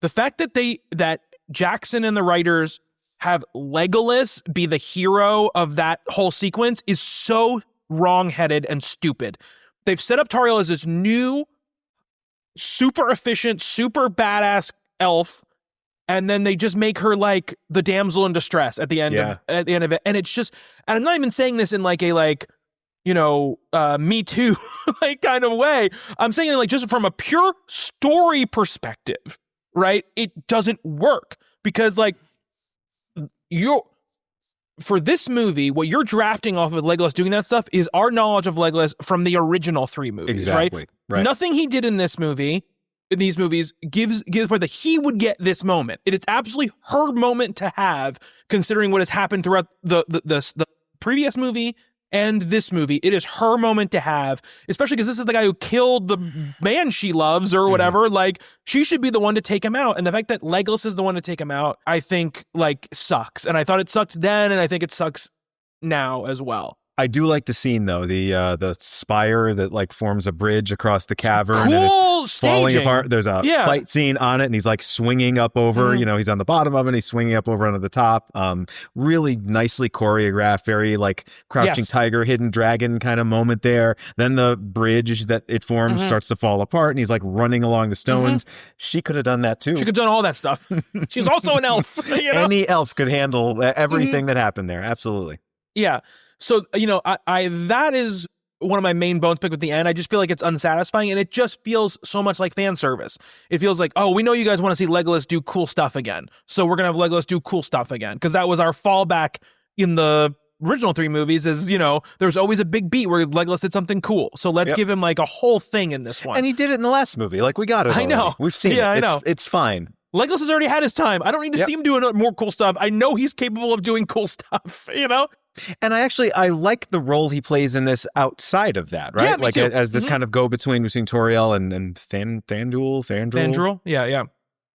The fact that Jackson and the writers have Legolas be the hero of that whole sequence is so wrong-headed and stupid. They've set up Tauriel as this new, super efficient, super badass elf, and then they just make her like the damsel in distress at the end of it. And it's just, and I'm not even saying this in like a Me Too like kind of way. I'm saying like just from a pure story perspective. Right? It doesn't work because like for this movie, what you're drafting off of Legolas doing that stuff is our knowledge of Legolas from the original 3 movies, exactly. Right? Nothing he did in these movies gives where that he would get this moment. It's absolutely her moment to have, considering what has happened throughout the previous movie and this movie. It is her moment to have, especially because this is the guy who killed the man she loves or whatever. Mm-hmm. Like, she should be the one to take him out. And the fact that Legolas is the one to take him out, I think, like, sucks. And I thought it sucked then, and I think it sucks now as well. I do like the scene though, the spire that like forms a bridge across the cavern. Cool and it's staging. Falling apart. There's a fight scene on it, and he's like swinging up over. Mm-hmm. He's on the bottom of it, and he's swinging up over onto the top. Really nicely choreographed, very like Crouching Tiger, Hidden Dragon kind of moment there. Then the bridge that it forms starts to fall apart, and he's like running along the stones. Mm-hmm. She could have done that too. She could have done all that stuff. She's also an elf. Any elf could handle everything that happened there. Absolutely. Yeah. So, I that is one of my main bones pick with the end. I just feel like it's unsatisfying, and it just feels so much like fan service. It feels like, oh, we know you guys want to see Legolas do cool stuff again, so we're going to have Legolas do cool stuff again, because that was our fallback in the original 3 movies is, there's always a big beat where Legolas did something cool. So let's give him like a whole thing in this one. And he did it in the last movie. Like, we got it already. I know. We've seen it. I know. It's fine. Legolas has already had his time. I don't need to see him doing more cool stuff. I know he's capable of doing cool stuff, And I like the role he plays in this outside of that, right? Yeah, me too. As this kind of go-between Toriel and Thandril. Yeah.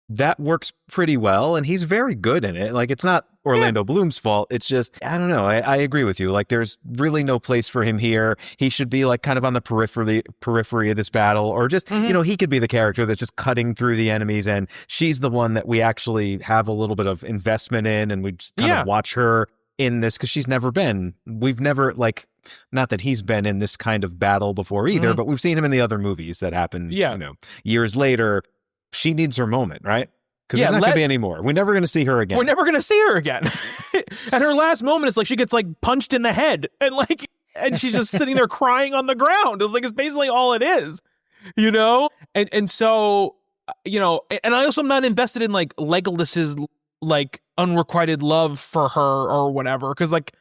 That works pretty well, and he's very good in it. Like, it's not Orlando Bloom's fault. It's just, I don't know. I agree with you. Like, there's really no place for him here. He should be like kind of on the periphery of this battle, or just, he could be the character that's just cutting through the enemies, and she's the one that we actually have a little bit of investment in, and we just kind of watch her in this because we've never, like, not that he's been in this kind of battle before either, but we've seen him in the other movies that happen, years later. She needs her moment, right? Because there's not going to be any more. We're never going to see her again. We're never going to see her again. And her last moment is like she gets like punched in the head and she's just sitting there crying on the ground. It's basically all it is, And so, and I also am not invested in like Legolas's like unrequited love for her or whatever. Cause like,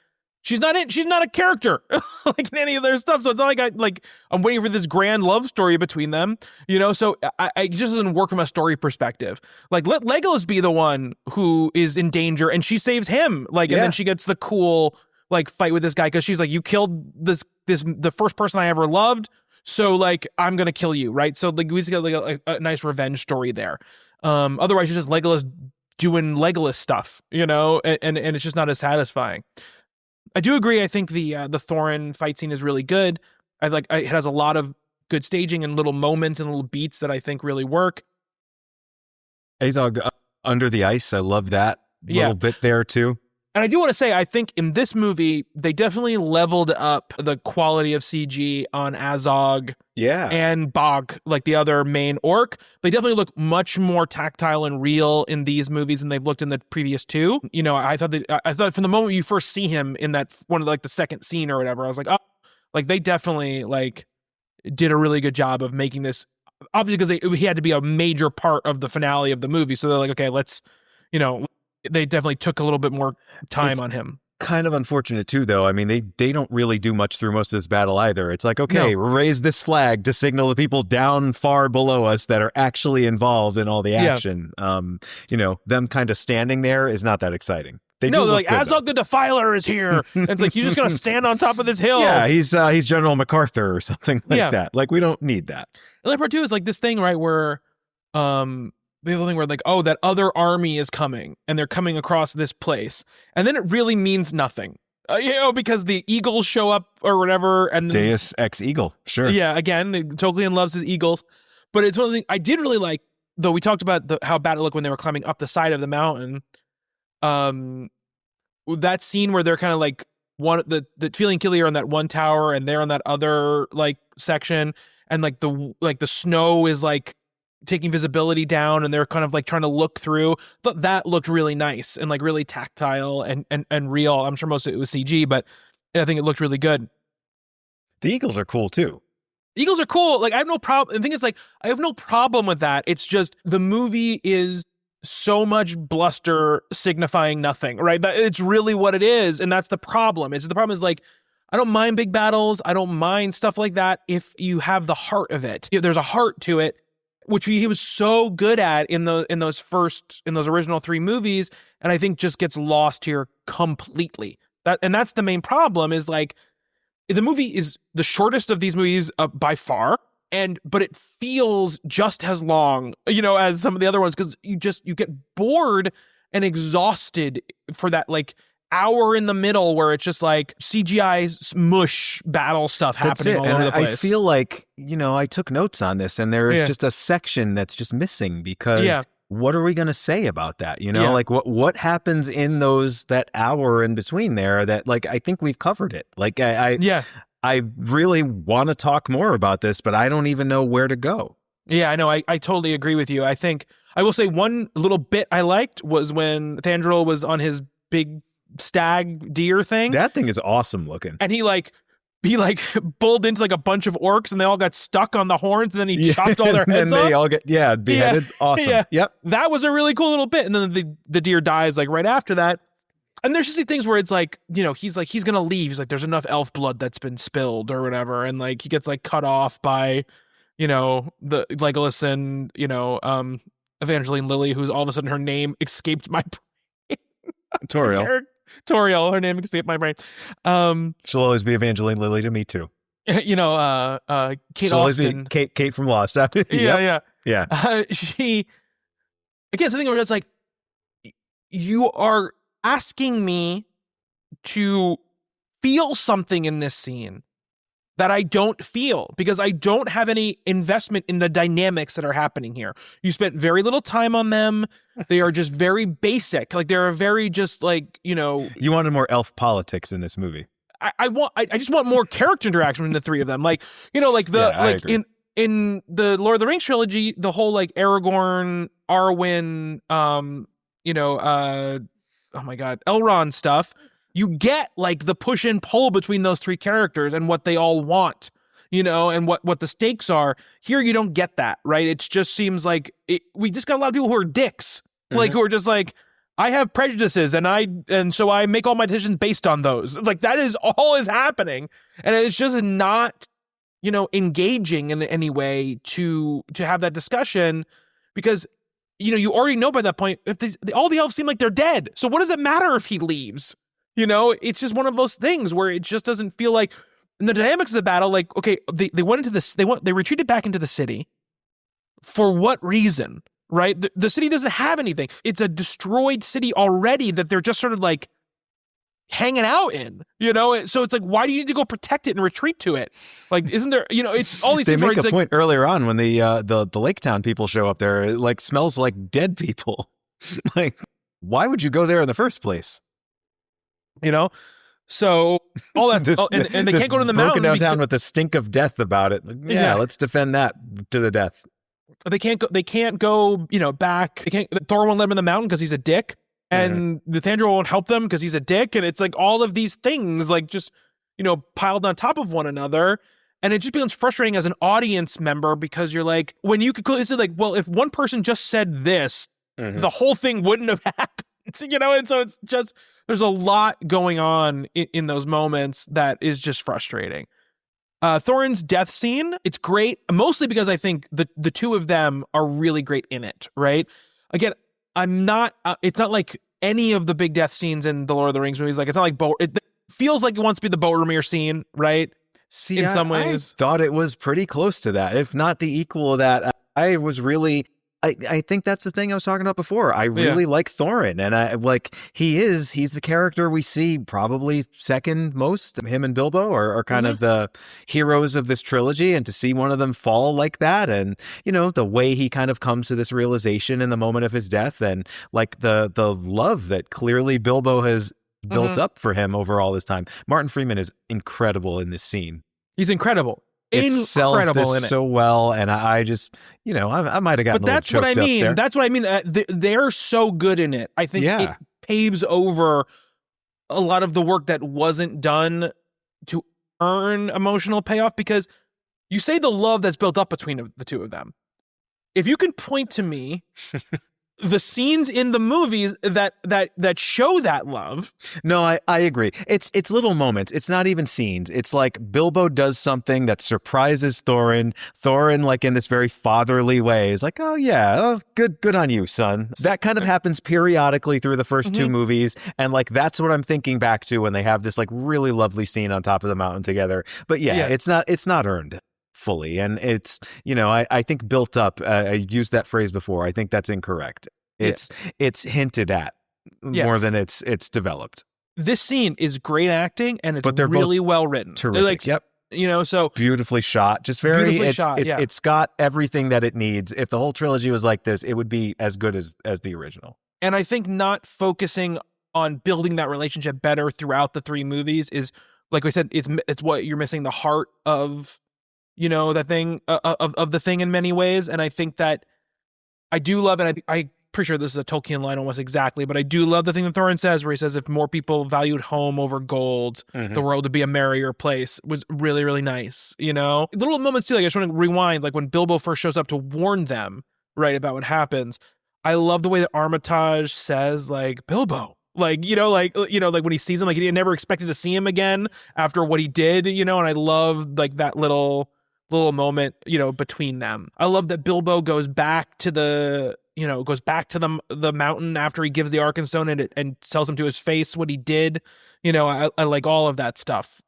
she's not a character like in any of their stuff. So it's not like I'm waiting for this grand love story between them, so it just doesn't work from a story perspective. Like let Legolas be the one who is in danger and she saves him. And then she gets the cool like fight with this guy. Cause she's like, you killed the first person I ever loved. So like, I'm going to kill you. Right. So like we just got like a nice revenge story there. Otherwise it's just Legolas doing Legolas stuff, and it's just not as satisfying. I do agree. I think the Thorin fight scene is really good. It has a lot of good staging and little moments and little beats that I think really work. Azog under the ice. I love that little bit there too. And I do want to say, I think in this movie, they definitely leveled up the quality of CG on Azog and Bog, like the other main orc. They definitely look much more tactile and real in these movies than they've looked in the previous two. I thought from the moment you first see him in that one of like the second scene or whatever, I was like, oh, like they definitely like did a really good job of making this, obviously because he had to be a major part of the finale of the movie. So they're like, okay, let's, they definitely took a little bit more time on him. Kind of unfortunate too, though. I mean, they don't really do much through most of this battle either. It's like, okay, raise this flag to signal the people down far below us that are actually involved in all the action. Them kind of standing there is not that exciting. They're like, Azog the Defiler is here. And it's like, he's just going to stand on top of this hill. Yeah, he's General MacArthur or something like that. Like, we don't need that. And part two is like this thing, right, where the other thing where like, oh, that other army is coming and they're coming across this place. And then it really means nothing, because the eagles show up or whatever. And then, Deus ex eagle. Sure. Yeah. Again, Tolkien loves his eagles, but it's one of the things I did really like, though. We talked about how bad it looked when they were climbing up the side of the mountain. That scene where they're kind of like the Feeling Killy are on that one tower and they're on that other like section. And like the snow is like taking visibility down and they're kind of like trying to look through. Thought that looked really nice and like really tactile and real. I'm sure most of it was CG, but I think it looked really good. The eagles are cool too. Eagles are cool. Like I have no problem. The thing is like, I have no problem with that. It's just the movie is so much bluster signifying nothing, right? It's really what it is. And that's the problem. The problem is like, I don't mind big battles. I don't mind stuff like that if you have the heart of it. If there's a heart to it, which he was so good at in those original three movies, and I think just gets lost here completely. That's the main problem. Is like the movie is the shortest of these movies by far, but it feels just as long, as some of the other ones because you get bored and exhausted for that like hour in the middle where it's just like CGI mush battle stuff happening all over the place. I feel like, I took notes on this and there is just a section that's just missing because what are we going to say about that? Like what happens in that hour in between there that like, I think we've covered it. Like I really want to talk more about this, but I don't even know where to go. Yeah, I know. I totally agree with you. I think I will say one little bit I liked was when Thandril was on his big stag deer thing. That thing is awesome looking. And he bulled into like a bunch of orcs and they all got stuck on the horns and then he chopped all their heads off. And they all get beheaded. Awesome. Yeah. Yep. That was a really cool little bit. And then the deer dies like right after that. And there's just these things where it's like, he's going to leave. He's like, there's enough elf blood that's been spilled or whatever. And like, he gets like cut off by, the Legolas and, Evangeline Lilly, who's all of a sudden her name escaped my brain. Toriel, her name escaped my brain. She'll always be Evangeline Lilly to me too. Kate She'll Austin. Kate from Lost. Yeah. She, again, something where it's like, you are asking me to feel something in this scene that I don't feel because I don't have any investment in the dynamics that are happening here. You spent very little time on them. They are just very basic. Like they're very just like, you wanted more elf politics in this movie. I just want more character interaction between the three of them. Like, like in the Lord of the Rings trilogy, the whole like Aragorn, Arwen, oh my God, Elrond stuff, you get like the push and pull between those three characters and what they all want, and what the stakes are. Here, you don't get that, right? It just seems like we just got a lot of people who are dicks, like who are just like, I have prejudices and so I make all my decisions based on those. It's like that is all is happening. And it's just not, engaging in any way to have that discussion because, you already know by that point, if all the elves seem like they're dead. So what does it matter if he leaves? It's just one of those things where it just doesn't feel like in the dynamics of the battle, like, okay, they went into this, they retreated back into the city. For what reason? Right? The city doesn't have anything. It's a destroyed city already that they're just sort of like hanging out in, So it's like, why do you need to go protect it and retreat to it? Like, isn't there, it's all these they things make where a point earlier on when the Lake Town people show up there, it like smells like dead people. Like, why would you go there in the first place? So all that, and they can't go to the mountain downtown with the stink of death about it. Like, yeah, let's defend that to the death. They can't go, back. Thorin won't let him in the mountain because he's a dick. And the Thandral won't help them because he's a dick. And it's like all of these things, like just, piled on top of one another. And it just becomes frustrating as an audience member because you're like, when you could clearly say like, well, if one person just said this, the whole thing wouldn't have happened, And so it's just, there's a lot going on in those moments that is just frustrating. Thorin's death scene, it's great, mostly because I think the two of them are really great in it, right? Again, it's not like any of the big death scenes in the Lord of the Rings movies. Like, it's not like it feels like it wants to be the Boromir scene, right? See, in some ways. I thought it was pretty close to that, if not the equal of that. I was really... I think that's the thing I was talking about before. I really like Thorin, and he's the character we see probably second most. Him and Bilbo are kind of the heroes of this trilogy, and to see one of them fall like that, and the way he kind of comes to this realization in the moment of his death, and like the love that clearly Bilbo has built up for him over all this time. Martin Freeman is incredible in this scene. He's incredible. It sells this so well, and I just, I might have gotten a little choked up there. That's what I mean. They're so good in it. I think it paves over a lot of the work that wasn't done to earn emotional payoff, because you say the love that's built up between the two of them. If you can point to me the scenes in the movies that show that love. No, I agree. It's little moments. It's not even scenes. It's like Bilbo does something that surprises Thorin. Thorin, like in this very fatherly way, is like, oh yeah, good on you, son. That kind of happens periodically through the first two movies. And like, that's what I'm thinking back to when they have this like really lovely scene on top of the mountain together. But it's not earned fully, and it's I think built up. I used that phrase before. I think that's incorrect. It's hinted at more than it's developed. This scene is great acting, and it's really well written. Terrific. Yep. So beautifully shot. Just very. It's got everything that it needs. If the whole trilogy was like this, it would be as good as the original. And I think not focusing on building that relationship better throughout the three movies is, like we said, it's what you're missing the heart of. That thing of the thing in many ways. And I think that I do love, and I'm pretty sure this is a Tolkien line almost exactly, but I do love the thing that Thorin says, where he says, if more people valued home over gold, the world would be a merrier place. Was really, really nice. Little moments too, like I just want to rewind, like when Bilbo first shows up to warn them, right, about what happens. I love the way that Armitage says, like, Bilbo. Like, like when he sees him, like he never expected to see him again after what he did, and I love like that little moment, between them. I love that Bilbo goes back to the mountain after he gives the Arkenstone and tells him to his face what he did. I like all of that stuff,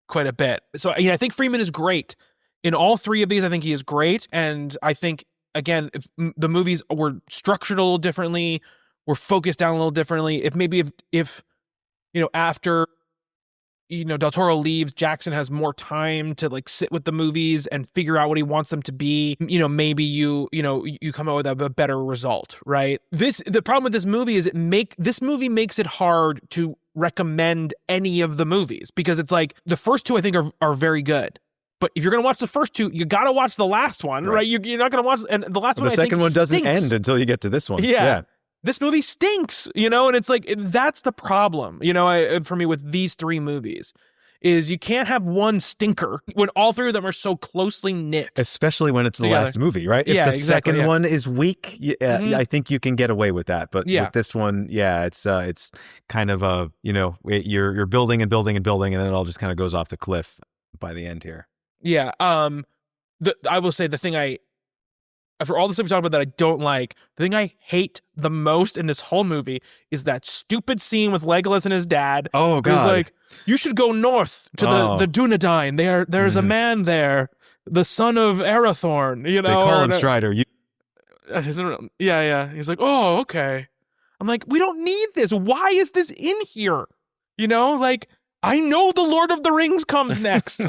quite a bit. So, I think Freeman is great in all three of these. I think he is great. And I think, again, if the movies were structured a little differently, were focused down a little differently, if after Del Toro leaves, Jackson has more time to like sit with the movies and figure out what he wants them to be. Maybe you come out with a better result, right? The problem with this movie is this movie makes it hard to recommend any of the movies, because it's like the first two I think are very good. But if you're going to watch the first two, you got to watch the last one, right? You're not going to watch, and the last one, the second one doesn't end until you get to this one. Yeah. This movie stinks, and it's like, that's the problem, for me with these three movies, is you can't have one stinker when all three of them are so closely knit. Especially when it's the last movie, right? If the second one is weak, I think you can get away with that. But with this one, it's kind of you're building and building and building, and then it all just kind of goes off the cliff by the end here. Yeah. I will say the thing for all the stuff we talked about that I don't like, the thing I hate the most in this whole movie is that stupid scene with Legolas and his dad. Oh, God. He's like, you should go north to the Dunedain. There's a man there, the son of Arathorn. They call him Strider. Yeah. He's like, oh, okay. I'm like, we don't need this. Why is this in here? Like, I know the Lord of the Rings comes next.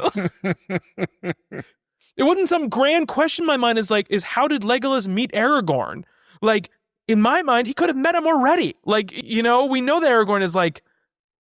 It wasn't some grand question in my mind is how did Legolas meet Aragorn? Like, in my mind, he could have met him already. Like, we know that Aragorn is like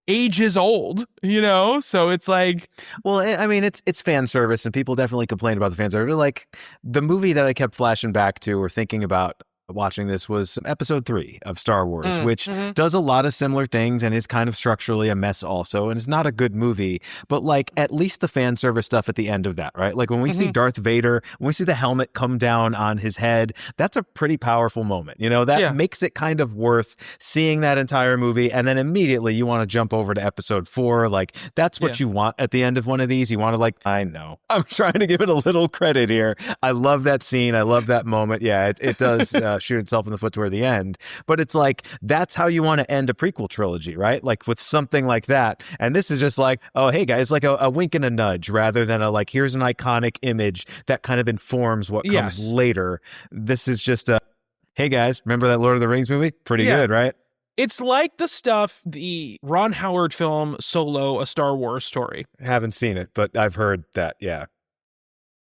ages old, so it's like, well, I mean, it's fan service, and people definitely complain about the fan service. Like, the movie that I kept flashing back to or thinking about watching this was episode 3 of Star Wars, which does a lot of similar things and is kind of structurally a mess also, and it's not a good movie, but like at least the fan service stuff at the end of that, right? Like when we see Darth Vader, when we see the helmet come down on his head, that's a pretty powerful moment, that makes it kind of worth seeing that entire movie. And then immediately you want to jump over to episode 4. Like, that's what you want at the end of one of these. You want to I know, I'm trying to give it a little credit here. I love that scene. I love that moment. Yeah, it does shoot itself in the foot toward the end, but it's like, that's how you want to end a prequel trilogy, right? Like with something like that. And this is just like, oh, hey guys, like a wink and a nudge, rather than here's an iconic image that kind of informs what comes later. This is just hey guys, remember that Lord of the Rings movie? Pretty good, right? It's like the Ron Howard film Solo, A Star Wars Story. Haven't seen it, but I've heard that. Yeah.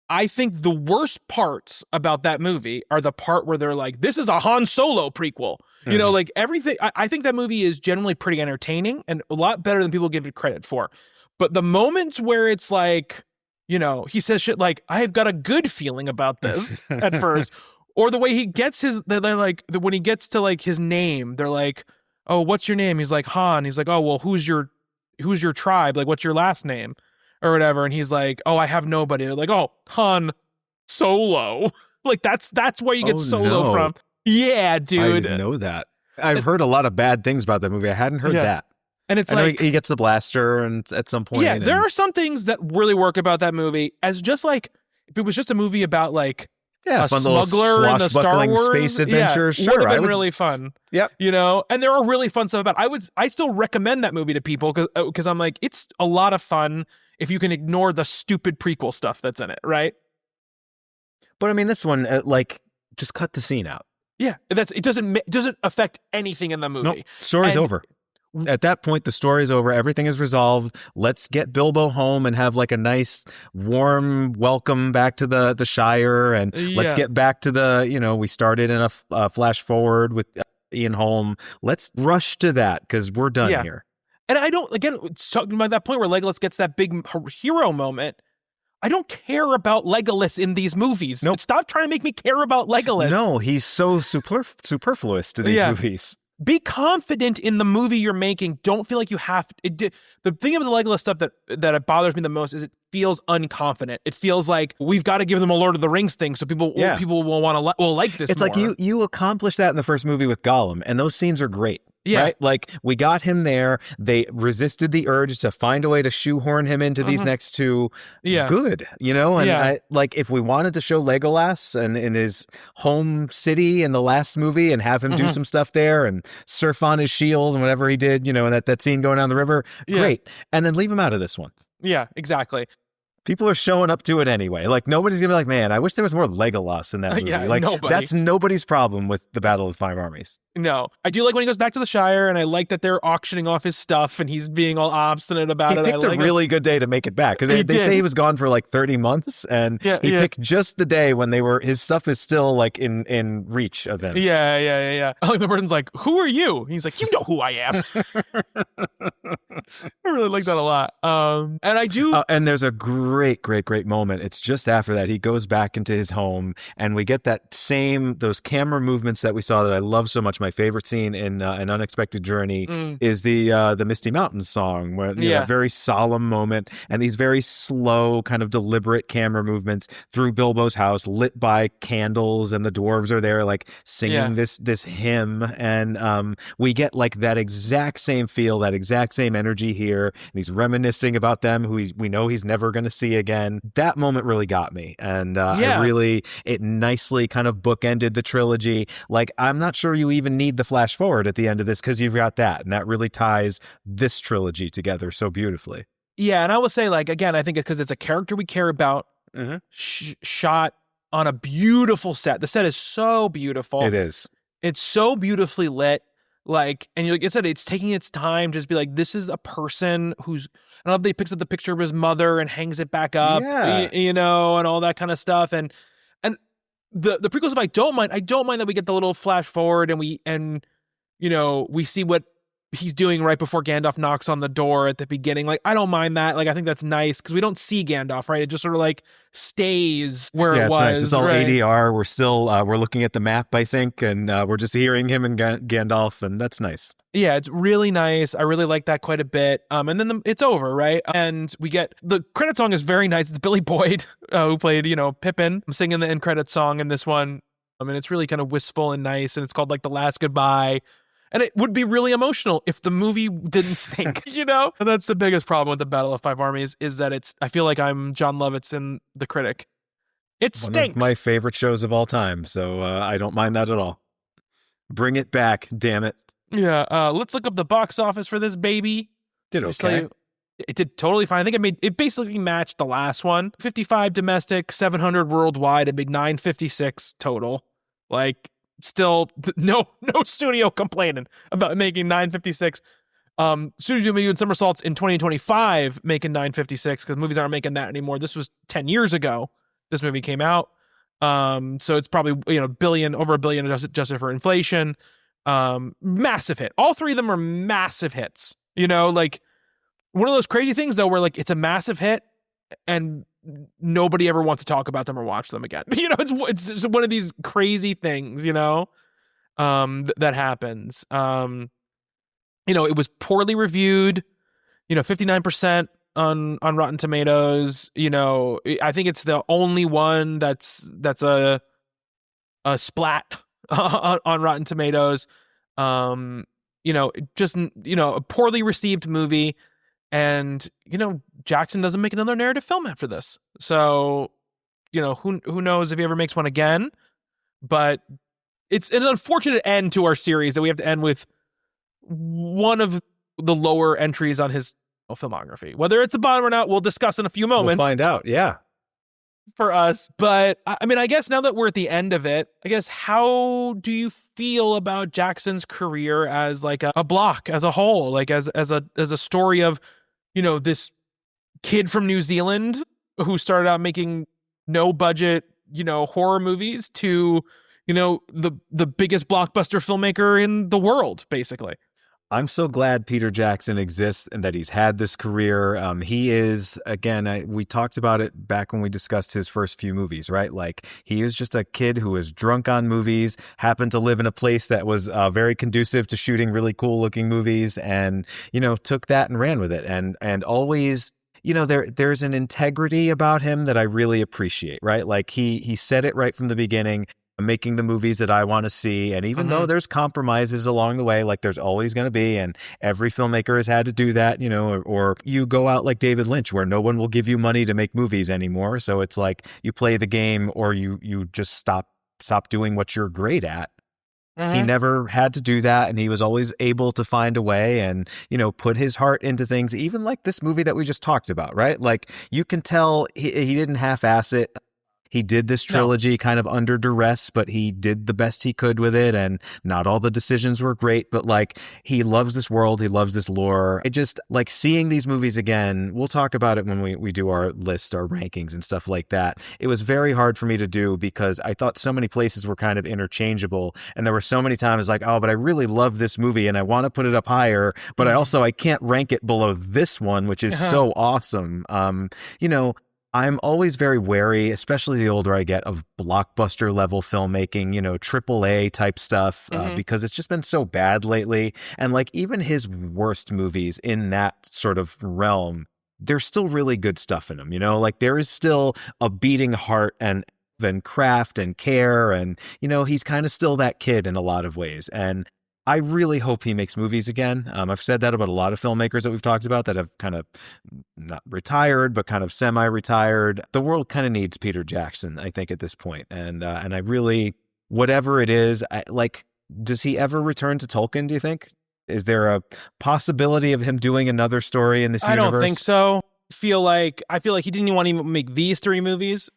I think the worst parts about that movie are the part where they're like, this is a Han Solo prequel. Like everything. I think that movie is generally pretty entertaining and a lot better than people give it credit for. But the moments where it's like, he says shit like, I've got a good feeling about this at first, or the way he gets they're like, when he gets to like his name, they're like, oh, what's your name? He's like, Han. He's like, oh, well, who's your tribe? Like, what's your last name? Or whatever, and he's like, "Oh, I have nobody." They're like, "Oh, Han Solo." Like that's where you get Solo from. Yeah, dude. I didn't know that. I've heard a lot of bad things about that movie. I hadn't heard that. And it's I know he gets the blaster, and at some point, there are some things that really work about that movie. As just like if it was just a movie about like a smuggler in the Star Wars space adventure, would have been really fun. Yep. And there are really fun stuff about it. I still recommend that movie to people because I'm like, it's a lot of fun if you can ignore the stupid prequel stuff that's in it, right? But I mean, this one, just cut the scene out. Yeah, it doesn't affect anything in the movie. Nope. Story's over. At that point, the story's over. Everything is resolved. Let's get Bilbo home and have like a nice, warm welcome back to the Shire, and let's get back to we started in a flash forward with Ian Holm. Let's rush to that because we're done here. And I don't, again, talking about that point where Legolas gets that big hero moment, I don't care about Legolas in these movies. Nope. Stop trying to make me care about Legolas. No, he's so superfluous to these movies. Be confident in the movie you're making. Don't feel like you have to. The thing about the Legolas stuff that bothers me the most is it feels unconfident. It feels like we've got to give them a Lord of the Rings thing so people will want to like this. It's more. like you accomplished that in the first movie with Gollum, and those scenes are great. Yeah. Right? Like, we got him there. They resisted the urge to find a way to shoehorn him into these next two. Yeah. Good. And if we wanted to show Legolas and in his home city in the last movie and have him do some stuff there and surf on his shield and whatever he did, and that scene going down the river, great. And then leave him out of this one. Yeah, exactly. People are showing up to it anyway. Like, nobody's going to be like, man, I wish there was more Legolas in that movie. Yeah, like, nobody. That's nobody's problem with the Battle of the Five Armies. No. I do like when he goes back to the Shire, and I like that they're auctioning off his stuff, and he's being all obstinate about it. He picked a really good day to make it back, because they say he was gone for like 30 months, and he picked just the day when his stuff is still like in reach of him. Yeah. I like the person's like, who are you? He's like, you know who I am. I really like that a lot. And I do. And there's a great moment. It's just after that he goes back into his home, and we get those camera movements that we saw that I love so much. My favorite scene in An Unexpected Journey is the Misty Mountains song, where a very solemn moment, and these very slow, kind of deliberate camera movements through Bilbo's house, lit by candles, and the dwarves are there like singing this hymn, and we get like that exact same feel, that exact same energy here, and he's reminiscing about them who we know he's never going to see again. That moment really got me, and it nicely kind of bookended the trilogy. Like, I'm not sure you even need the flash forward at the end of this, because you've got that, and that really ties this trilogy together so beautifully. Yeah, and I will say, like, again, I think it's because it's a character we care about, shot on a beautiful set. The set is so beautiful. It is. It's so beautifully lit. Like, and like I said, it's taking its time to just be like, this is a person who's, I love that he picks up the picture of his mother and hangs it back up, and all that kind of stuff. And the prequel stuff, I don't mind that we get the little flash forward, and we see what he's doing right before Gandalf knocks on the door at the beginning. Like, I don't mind that. Like, I think that's nice, because we don't see Gandalf, right? It just sort of like stays where it was. Nice. It's all ADR. We're still we're looking at the map, I think, and we're just hearing him and Gandalf, and that's nice. Yeah, it's really nice. I really like that quite a bit. And then it's over, right? And we get the credit song is very nice. It's Billy Boyd, who played Pippin, singing the end credit song in this one. I mean, it's really kind of wistful and nice, and it's called like The Last Goodbye. And it would be really emotional if the movie didn't stink, And that's the biggest problem with the Battle of Five Armies, is that I feel like I'm John Lovitz in The Critic. It stinks. One of my favorite shows of all time, so I don't mind that at all. Bring it back, damn it. Yeah, let's look up the box office for this baby. Did okay. It did totally fine. I think it basically matched the last one. 55 domestic, 700 worldwide, a big 956 total. Like, still no studio complaining about making 956. Studio doing somersaults in 2025 making 956, because movies aren't making that anymore. This was 10 years ago this movie came out. So it's probably over $1 billion adjusted for inflation. Massive hit. All three of them are massive hits. Like, one of those crazy things though, where like it's a massive hit and nobody ever wants to talk about them or watch them again. It's just one of these crazy things, that happens. It was poorly reviewed, 59% on Rotten Tomatoes. I think it's the only one that's a splat on Rotten Tomatoes. Just a poorly received movie. And, Jackson doesn't make another narrative film after this. So, who knows if he ever makes one again. But it's an unfortunate end to our series that we have to end with one of the lower entries on his filmography. Whether it's the bottom or not, we'll discuss in a few moments. We'll find out, yeah. For us. But, I guess now that we're at the end of it, how do you feel about Jackson's career as like a block, as a whole, like as a story of, this kid from New Zealand who started out making no budget, horror movies to, the biggest blockbuster filmmaker in the world, basically. I'm so glad Peter Jackson exists and that he's had this career. He is, again, we talked about it back when we discussed his first few movies, right? Like, he is just a kid who was drunk on movies, happened to live in a place that was very conducive to shooting really cool looking movies, and, took that and ran with it. And always, there's an integrity about him that I really appreciate, right? Like, he said it right from the beginning. Making the movies that I want to see. And even though there's compromises along the way, like there's always going to be, and every filmmaker has had to do that, or you go out like David Lynch, where no one will give you money to make movies anymore. So it's like you play the game, or you just stop doing what you're great at. He never had to do that, and he was always able to find a way and, put his heart into things, even like this movie that we just talked about, right? Like, you can tell he didn't half-ass it. He did this trilogy kind of under duress, but he did the best he could with it, and not all the decisions were great, but like, he loves this world, he loves this lore. It just, like, seeing these movies again, we'll talk about it when we do our list, our rankings and stuff like that. It was very hard for me to do because I thought so many places were kind of interchangeable, and there were so many times like, oh, but I really love this movie and I want to put it up higher, but I can't rank it below this one, which is so awesome. I'm always very wary, especially the older I get, of blockbuster level filmmaking, AAA type stuff, because it's just been so bad lately. And like, even his worst movies in that sort of realm, there's still really good stuff in them, like there is still a beating heart and craft and care. And, he's kind of still that kid in a lot of ways. And I really hope he makes movies again. I've said that about a lot of filmmakers that we've talked about that have kind of not retired, but kind of semi-retired. The world kind of needs Peter Jackson, I think, at this point. And I really, whatever it is, does he ever return to Tolkien, do you think? Is there a possibility of him doing another story in this universe? I don't think so. I feel like he didn't even want to even make these 3 movies,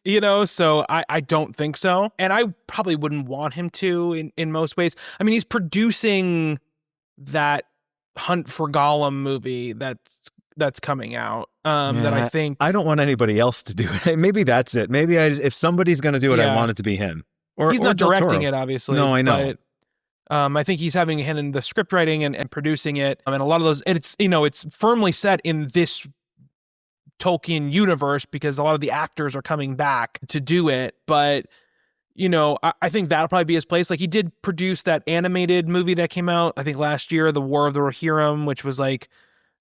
so I don't think so. And I probably wouldn't want him to in most ways. I mean, he's producing that Hunt for Gollum movie that's coming out. That I think I don't want anybody else to do it. Maybe that's it. Maybe if somebody's going to do it, I want it to be him. Or he's not directing it, obviously. No, I know. But I think he's having a hand in the script writing and producing it. And a lot of those, and it's firmly set in this Tolkien universe because a lot of the actors are coming back to do it. But, I think that'll probably be his place. Like, he did produce that animated movie that came out, I think last year, The War of the Rohirrim, which was like,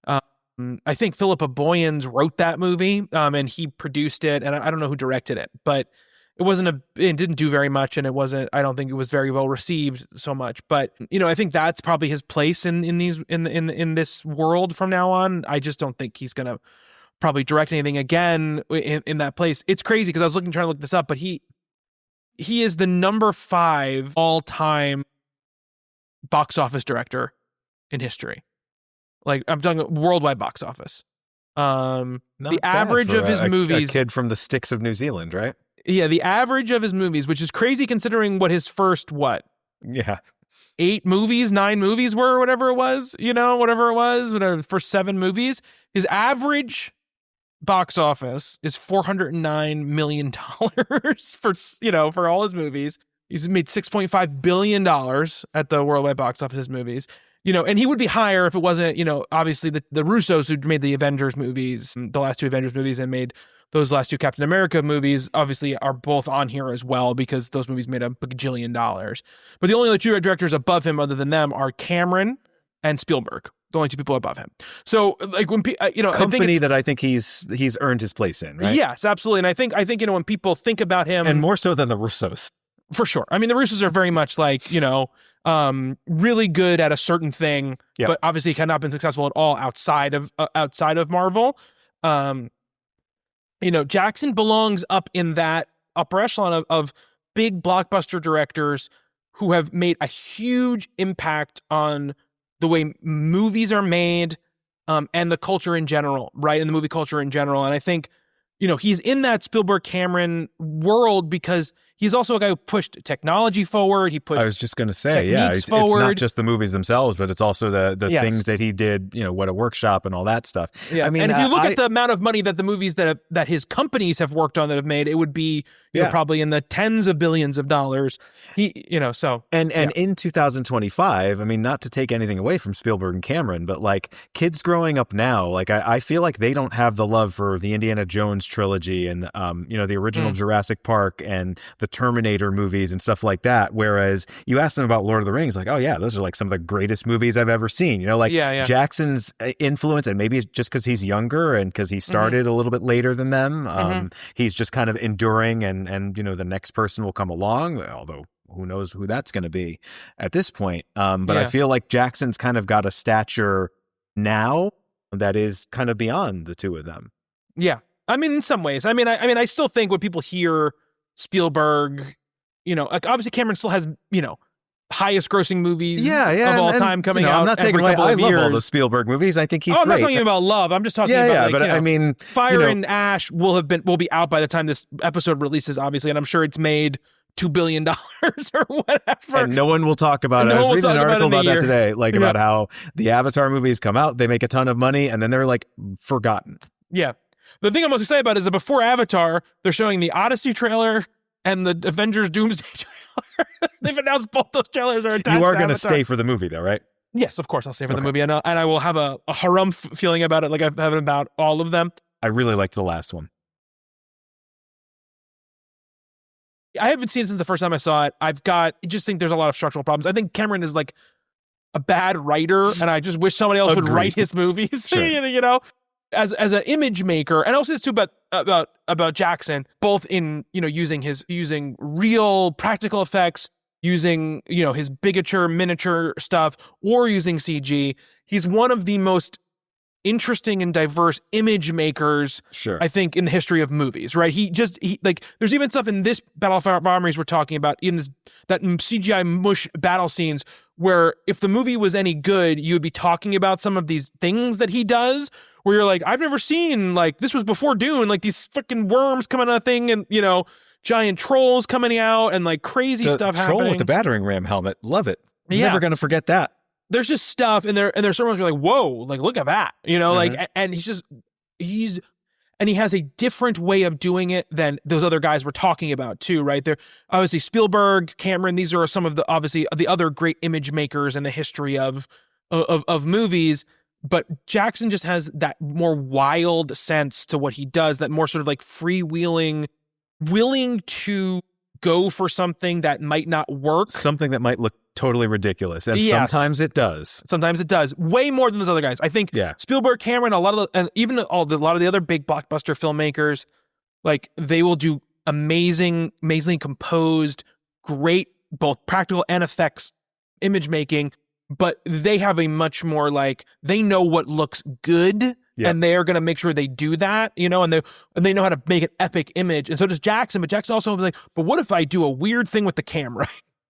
I think Philippa Boyens wrote that movie, and he produced it. And I don't know who directed it, but it didn't do very much. And I don't think it was very well received so much, but I think that's probably his place in this world from now on. I just don't think he's going to probably direct anything again in that place. It's crazy because I was trying to look this up, but he is the number 5 all-time box office director in history. Like, I'm talking worldwide box office. The average of his movies, a kid from the sticks of New Zealand, right? Yeah, the average of his movies, which is crazy considering what his first 8 movies, 9 movies were, or whatever it was, for 7 movies, his average box office is $409 million for all his movies. He's made $6.5 billion at the worldwide box office his movies. And he would be higher if it wasn't, obviously the Russos who made the Avengers movies, the last 2 Avengers movies, and made those last 2 Captain America movies, obviously are both on here as well because those movies made $1 bajillion. But the only other 2 directors above him other than them are Cameron and Spielberg. The only 2 people above him. So, like, when I think he's earned his place in, right? Yes, absolutely. And I think when people think about him, and more so than the Russos, for sure. I mean, the Russos are very much like really good at a certain thing, but obviously cannot been successful at all outside of Marvel. Jackson belongs up in that upper echelon of big blockbuster directors who have made a huge impact on the way movies are made, and the culture in general, right? And the movie culture in general. And I think, he's in that Spielberg Cameron world because he's also a guy who pushed technology forward. He pushed. I was just going to say, it's not just the movies themselves, but it's also the things that he did. What a workshop and all that stuff. Yeah. I mean, and if you look at the amount of money that the movies that his companies have worked on that have made, it would be probably in the tens of billions of dollars. And in 2025, I mean, not to take anything away from Spielberg and Cameron, but like kids growing up now, like I feel like they don't have the love for the Indiana Jones trilogy and the original Jurassic Park and the Terminator movies and stuff like that. Whereas you ask them about Lord of the Rings, like, oh yeah, those are like some of the greatest movies I've ever seen. Jackson's influence, and maybe it's just because he's younger and because he started a little bit later than them. He's just kind of enduring, and the next person will come along, although who knows who that's going to be at this point. But I feel like Jackson's kind of got a stature now that is kind of beyond the 2 of them. Yeah. I mean, in some ways, I still think when people hear Spielberg, like obviously Cameron still has, highest grossing movies of all time coming out. I'm not taking away. I love all the Spielberg movies. I think he's great. I'm not talking about love. I'm just talking about but I mean, Fire and Ash will be out by the time this episode releases, obviously, and I'm sure it's made $2 billion or whatever. And no one will talk about it. I was reading an article about that today, about how the Avatar movies come out, they make a ton of money, and then they're like forgotten. Yeah. The thing I'm most excited about is that before Avatar, they're showing the Odyssey trailer and the Avengers Doomsday trailer. They've announced both those trailers are attached. You are going to stay for the movie, though, right? Yes, of course I'll stay for the movie, and I will have a harumph feeling about it, like I've had about all of them. I really liked the last one. I haven't seen it since the first time I saw it. I just think there's a lot of structural problems. I think Cameron is like a bad writer, and I just wish somebody else would write his movies. Sure. You know, as an image maker, and also this too about Jackson, both in using real practical effects, using his bigature miniature stuff, or using CG. He's one of the most interesting and diverse image makers, I think, in the history of movies, right? There's even stuff in this Battle of Five Armies we're talking about, in that CGI mush battle scenes, where if the movie was any good, you would be talking about some of these things that he does, where you're like, I've never seen, this was before Dune, these fucking worms coming out of the thing, and, giant trolls coming out, and, crazy stuff happening. Troll with the battering ram helmet. Love it. Never going to forget that. There's just stuff, and there's some ones where you're like, whoa, look at that, and he has a different way of doing it than those other guys we're talking about too, right? They're obviously Spielberg, Cameron, these are some of the other great image makers in the history of movies, but Jackson just has that more wild sense to what he does, that more sort of freewheeling, willing to go for something that might not work. Something that might look totally ridiculous. And sometimes it does. Sometimes it does. Way more than those other guys. I think Spielberg, Cameron, a lot of the other big blockbuster filmmakers, they will do amazingly composed, great, both practical and effects image making, but they have a much more they know what looks good. Yeah. And they're going to make sure they do that, and they know how to make an epic image. And so does Jackson, but Jackson also was but what if I do a weird thing with the camera,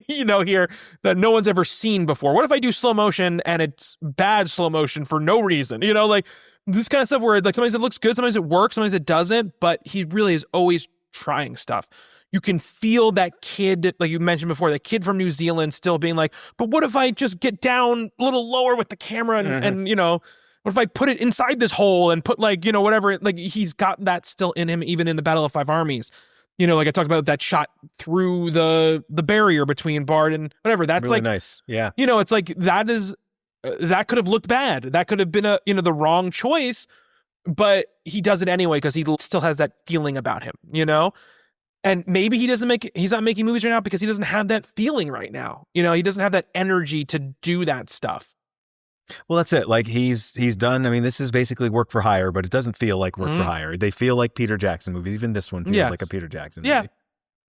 here that no one's ever seen before? What if I do slow motion and it's bad slow motion for no reason? This kind of stuff where sometimes it looks good, sometimes it works, sometimes it doesn't, but he really is always trying stuff. You can feel that kid, like you mentioned before, the kid from New Zealand still being but what if I just get down a little lower with the camera and what if I put it inside this hole and put whatever, he's got that still in him, even in the Battle of Five Armies. I talked about that shot through the barrier between Bard and whatever. That's really nice. Yeah. It's that could have looked bad. That could have been the wrong choice, but he does it anyway because he still has that feeling about him, And maybe he's not making movies right now because he doesn't have that feeling right now. He doesn't have that energy to do that stuff. Well, that's it. He's done. I mean, this is basically work for hire, but it doesn't feel like work for hire. They feel like Peter Jackson movies. Even this one feels like a Peter Jackson movie. Yeah.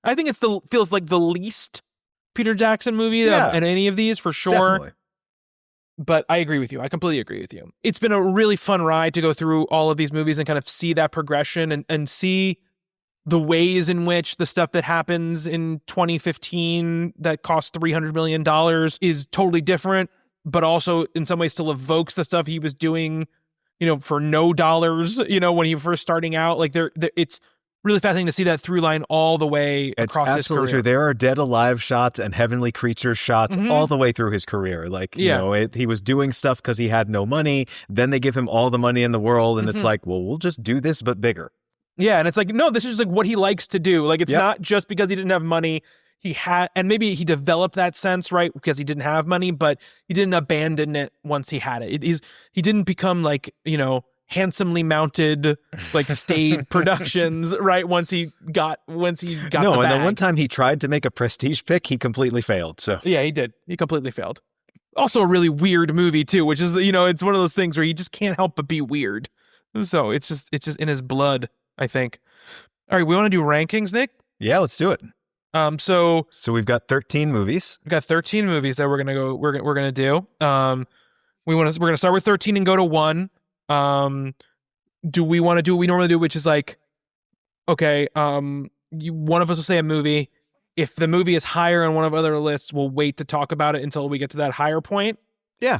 I think feels like the least Peter Jackson movie in any of these, for sure. Definitely. But I agree with you. I completely agree with you. It's been a really fun ride to go through all of these movies and kind of see that progression and see the ways in which the stuff that happens in 2015 that cost $300 million is totally different, but also in some ways still evokes the stuff he was doing, for no dollars, when he was first starting out. It's really fascinating to see that through line all the way across his career. Absolutely true. There are dead alive shots and heavenly creatures shots all the way through his career. He was doing stuff because he had no money. Then they give him all the money in the world, and it's we'll just do this but bigger. Yeah, and it's no, this is what he likes to do. It's not just because he didn't have money. He had, and maybe he developed that sense, right, because he didn't have money, but he didn't abandon it once he had it. He didn't become handsomely mounted stage productions, right? Once he got the bag. And the one time he tried to make a prestige pick, he completely failed. So yeah, he did. He completely failed. Also a really weird movie too, which is it's one of those things where you just can't help but be weird. So it's just in his blood, I think. All right, we want to do rankings, Nick? Yeah, let's do it. So we've got 13 movies. We've got 13 movies that we're gonna do. We're gonna start with 13 and go to 1. Do we want to do what we normally do, which is one of us will say a movie, if the movie is higher on one of other lists, we'll wait to talk about it until we get to that higher point. Yeah.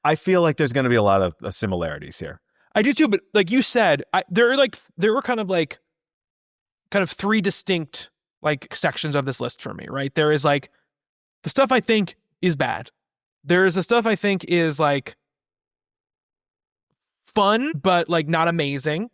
I feel like there's going to be a lot of similarities here. I do too, but like you said, there were kind of three distinct like sections of this list for me, right? There is like the stuff I think is bad. There is the stuff I think is like fun, but like not amazing.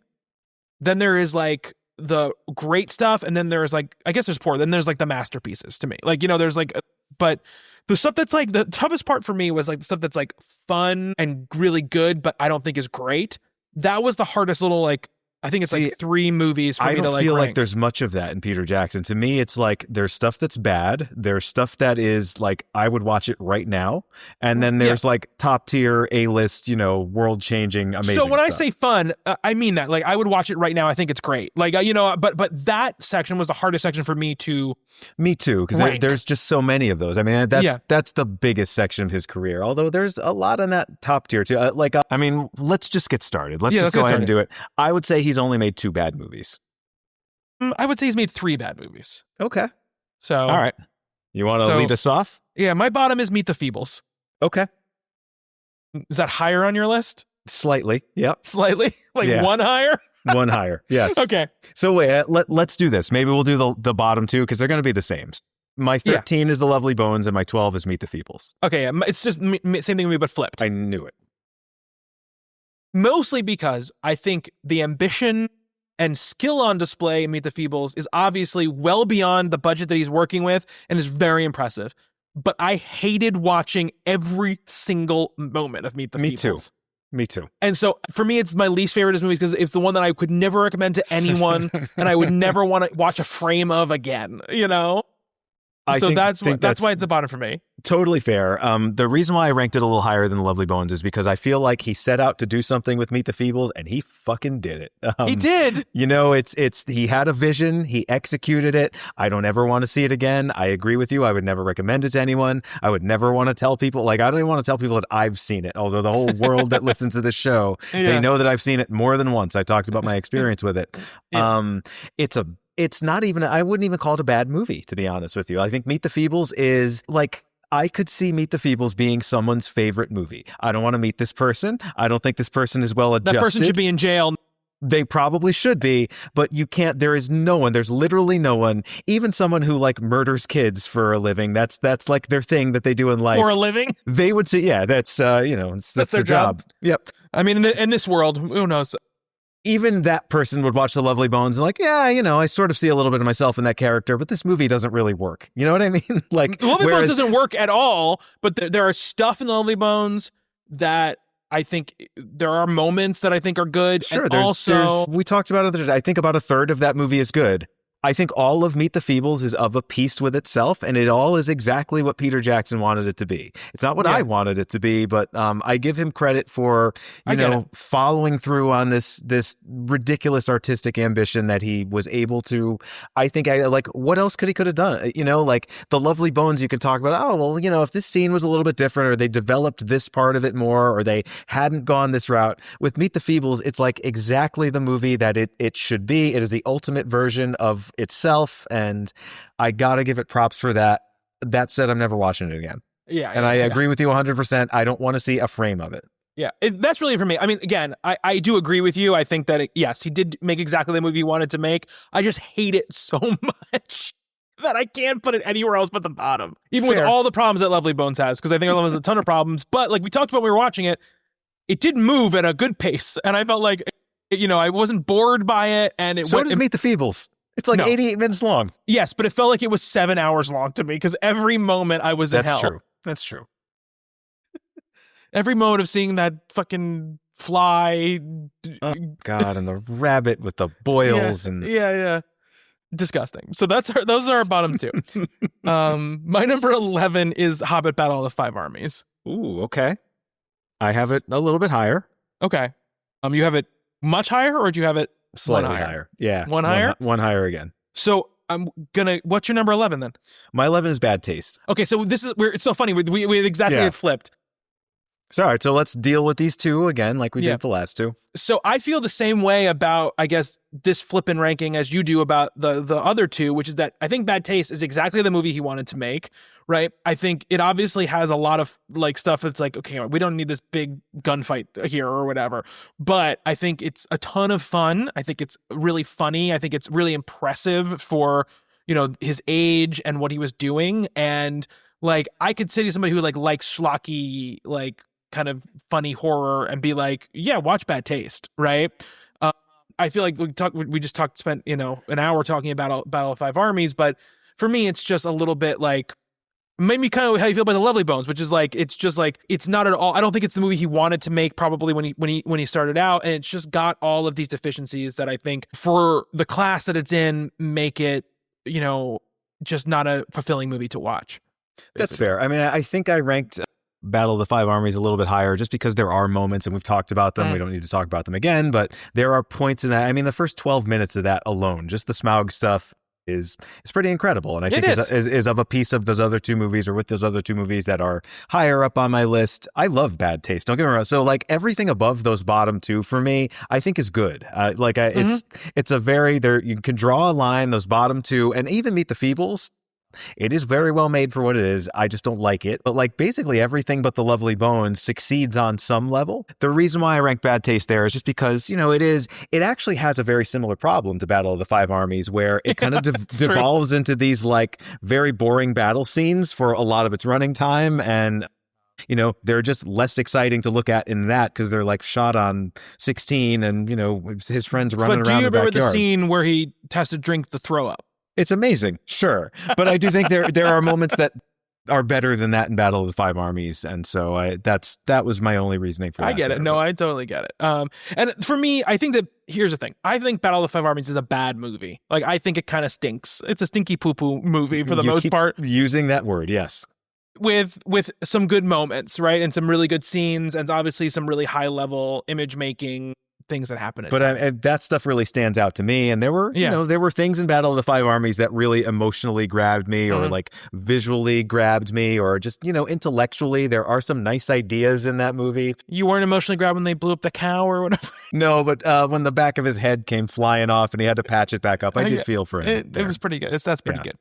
Then there is like the great stuff, and then there's like, I guess there's poor. Then there's like the masterpieces to me. Like, you know, there's like, but the stuff that's like the toughest part for me was like the stuff that's like fun and really good, but I don't think is great. That was the hardest little like, I think it's like three movies for me to like I don't feel rank. like there's much of that in Peter Jackson. To me, it's like there's stuff that's bad. There's stuff that is like, I would watch it right now. And then there's like top tier A-list, you know, world changing, amazing So when stuff. I say fun, I mean that. Like I would watch it right now. I think it's great. Like, you know, but that section was the hardest section for me to Me too, because there's just so many of those. I mean, that's the biggest section of his career. Although there's a lot in that top tier too. I mean, let's just get started. Let's just go ahead and do it. I would say he's only made 2 bad movies. I would say he's made 3 bad movies. Okay. So all right. You want to lead us off? Yeah, my bottom is Meet the Feebles. Okay. Is that higher on your list? Slightly. Yep. Slightly? Like one higher? One higher. Yes. Okay. So wait, let's do this. Maybe we'll do the bottom 2 because they're going to be the same. My 13 is The Lovely Bones and my 12 is Meet the Feebles. Okay, yeah. It's just same thing with me, but flipped. I knew it. Mostly because I think the ambition and skill on display in Meet the Feebles is obviously well beyond the budget that he's working with and is very impressive. But I hated watching every single moment of Meet the Feebles. Me too. And so for me, it's my least favorite of his movies because it's the one that I could never recommend to anyone and I would never want to watch a frame of again, you know? So that's why it's the bottom for me. Totally fair. The reason why I ranked it a little higher than The Lovely Bones is because I feel like he set out to do something with Meet the Feebles and he fucking did it. He did. You know, he had a vision. He executed it. I don't ever want to see it again. I agree with you. I would never recommend it to anyone. I would never want to tell people. Like, I don't even want to tell people that I've seen it. Although the whole world that listens to this show, they know that I've seen it more than once. I talked about my experience with it. Yeah. It's not even, I wouldn't even call it a bad movie, to be honest with you. I think Meet the Feebles is like, I could see Meet the Feebles being someone's favorite movie. I don't want to meet this person. I don't think this person is well adjusted. That person should be in jail. They probably should be, but you can't, there's literally no one, even someone who like murders kids for a living. That's like their thing that they do in life. For a living? They would say, yeah, that's their job. Yep. I mean, in this world, who knows? Even that person would watch The Lovely Bones and like, yeah, you know, I sort of see a little bit of myself in that character, but this movie doesn't really work. You know what I mean? Like, The Lovely Bones doesn't work at all, but there are stuff in The Lovely Bones that I think there are moments that I think are good. Sure, and we talked about it. I think about a third of that movie is good. I think all of Meet the Feebles is of a piece with itself, and it all is exactly what Peter Jackson wanted it to be. It's not what I wanted it to be, but I give him credit for following through on this ridiculous artistic ambition that he was able to. I think what else could have done? You know, like The Lovely Bones, you could talk about. Oh well, you know, if this scene was a little bit different, or they developed this part of it more, or they hadn't gone this route. With Meet the Feebles, it's like exactly the movie that it should be. It is the ultimate version of itself, and I gotta give it props for that. That said, I'm never watching it again. I agree with you 100%. I don't want to see a frame of it. Yeah, that's really for me. I mean, again, I do agree with you. I think that yes, he did make exactly the movie he wanted to make. I just hate it so much that I can't put it anywhere else but the bottom, even with all the problems that Lovely Bones has, because I think Lovely Bones has a ton of problems. But like we talked about when we were watching it, it did move at a good pace, and I felt like, you know, I wasn't bored by it. And so does Meet the Feebles. It's like 88 minutes long. Yes, but it felt like it was 7 hours long to me because every moment I was in hell. That's true. Every moment of seeing that fucking fly. Oh, God, and the rabbit with the boils. Yeah. Disgusting. So those are our bottom 2. My number 11 is Hobbit Battle of the Five Armies. Ooh, okay. I have it a little bit higher. Okay. You have it much higher, or do you have it slightly higher? Yeah. One higher? One higher again. So what's your number 11 then? My 11 is Bad Taste. Okay, so it's so funny. We exactly flipped. Sorry, so let's deal with these two again, like we did with the last two. So I feel the same way about, I guess, this flippin' ranking as you do about the other two, which is that I think Bad Taste is exactly the movie he wanted to make, right? I think it obviously has a lot of like stuff that's like, okay, we don't need this big gunfight here or whatever, but I think it's a ton of fun. I think it's really funny. I think it's really impressive for, his age and what he was doing. And like, I could say to somebody who like likes schlocky, like, kind of funny horror and be like, yeah, watch Bad Taste, right? I feel like we just spent an hour talking about Battle of Five Armies, but for me it's just a little bit like maybe kind of how you feel about The Lovely Bones, which is like it's not at all. I don't think it's the movie he wanted to make probably when he started out, and it's just got all of these deficiencies that I think for the class that it's in make it just not a fulfilling movie to watch. Basically. That's fair. I mean, I think I ranked Battle of the Five Armies a little bit higher just because there are moments, and we've talked about them. We don't need to talk about them again, but there are points in that. I mean, the first 12 minutes of that alone, just the Smaug stuff is pretty incredible. And I think is of a piece of those other two movies, or with those other two movies that are higher up on my list. I love Bad Taste. Don't get me wrong. So like everything above those bottom two for me, I think is good. It's a very, there, you can draw a line, those bottom two, and even Meet the Feebles. It is very well made for what it is. I just don't like it. But like basically everything but The Lovely Bones succeeds on some level. The reason why I rank Bad Taste there is just because, it actually has a very similar problem to Battle of the Five Armies, where it kind of devolves into these like very boring battle scenes for a lot of its running time. And they're just less exciting to look at in that because they're like shot on 16 and, his friends running around the backyard. But do you remember the scene where he has to drink the throw up? It's amazing, sure. But I do think there are moments that are better than that in Battle of the Five Armies. And so that was my only reasoning for that. I get it. No, I totally get it. And for me, I think that, here's the thing. I think Battle of the Five Armies is a bad movie. Like, I think it kind of stinks. It's a stinky poo-poo movie for the most part. Using that word, yes. With some good moments, right? And some really good scenes, and obviously some really high-level image-making things that happen. But that stuff really stands out to me. And there were, there were things in Battle of the Five Armies that really emotionally grabbed me, or like visually grabbed me, or just, intellectually. There are some nice ideas in that movie. You weren't emotionally grabbed when they blew up the cow or whatever? No, but when the back of his head came flying off and he had to patch it back up, I did feel for him. It was pretty good. That's pretty good.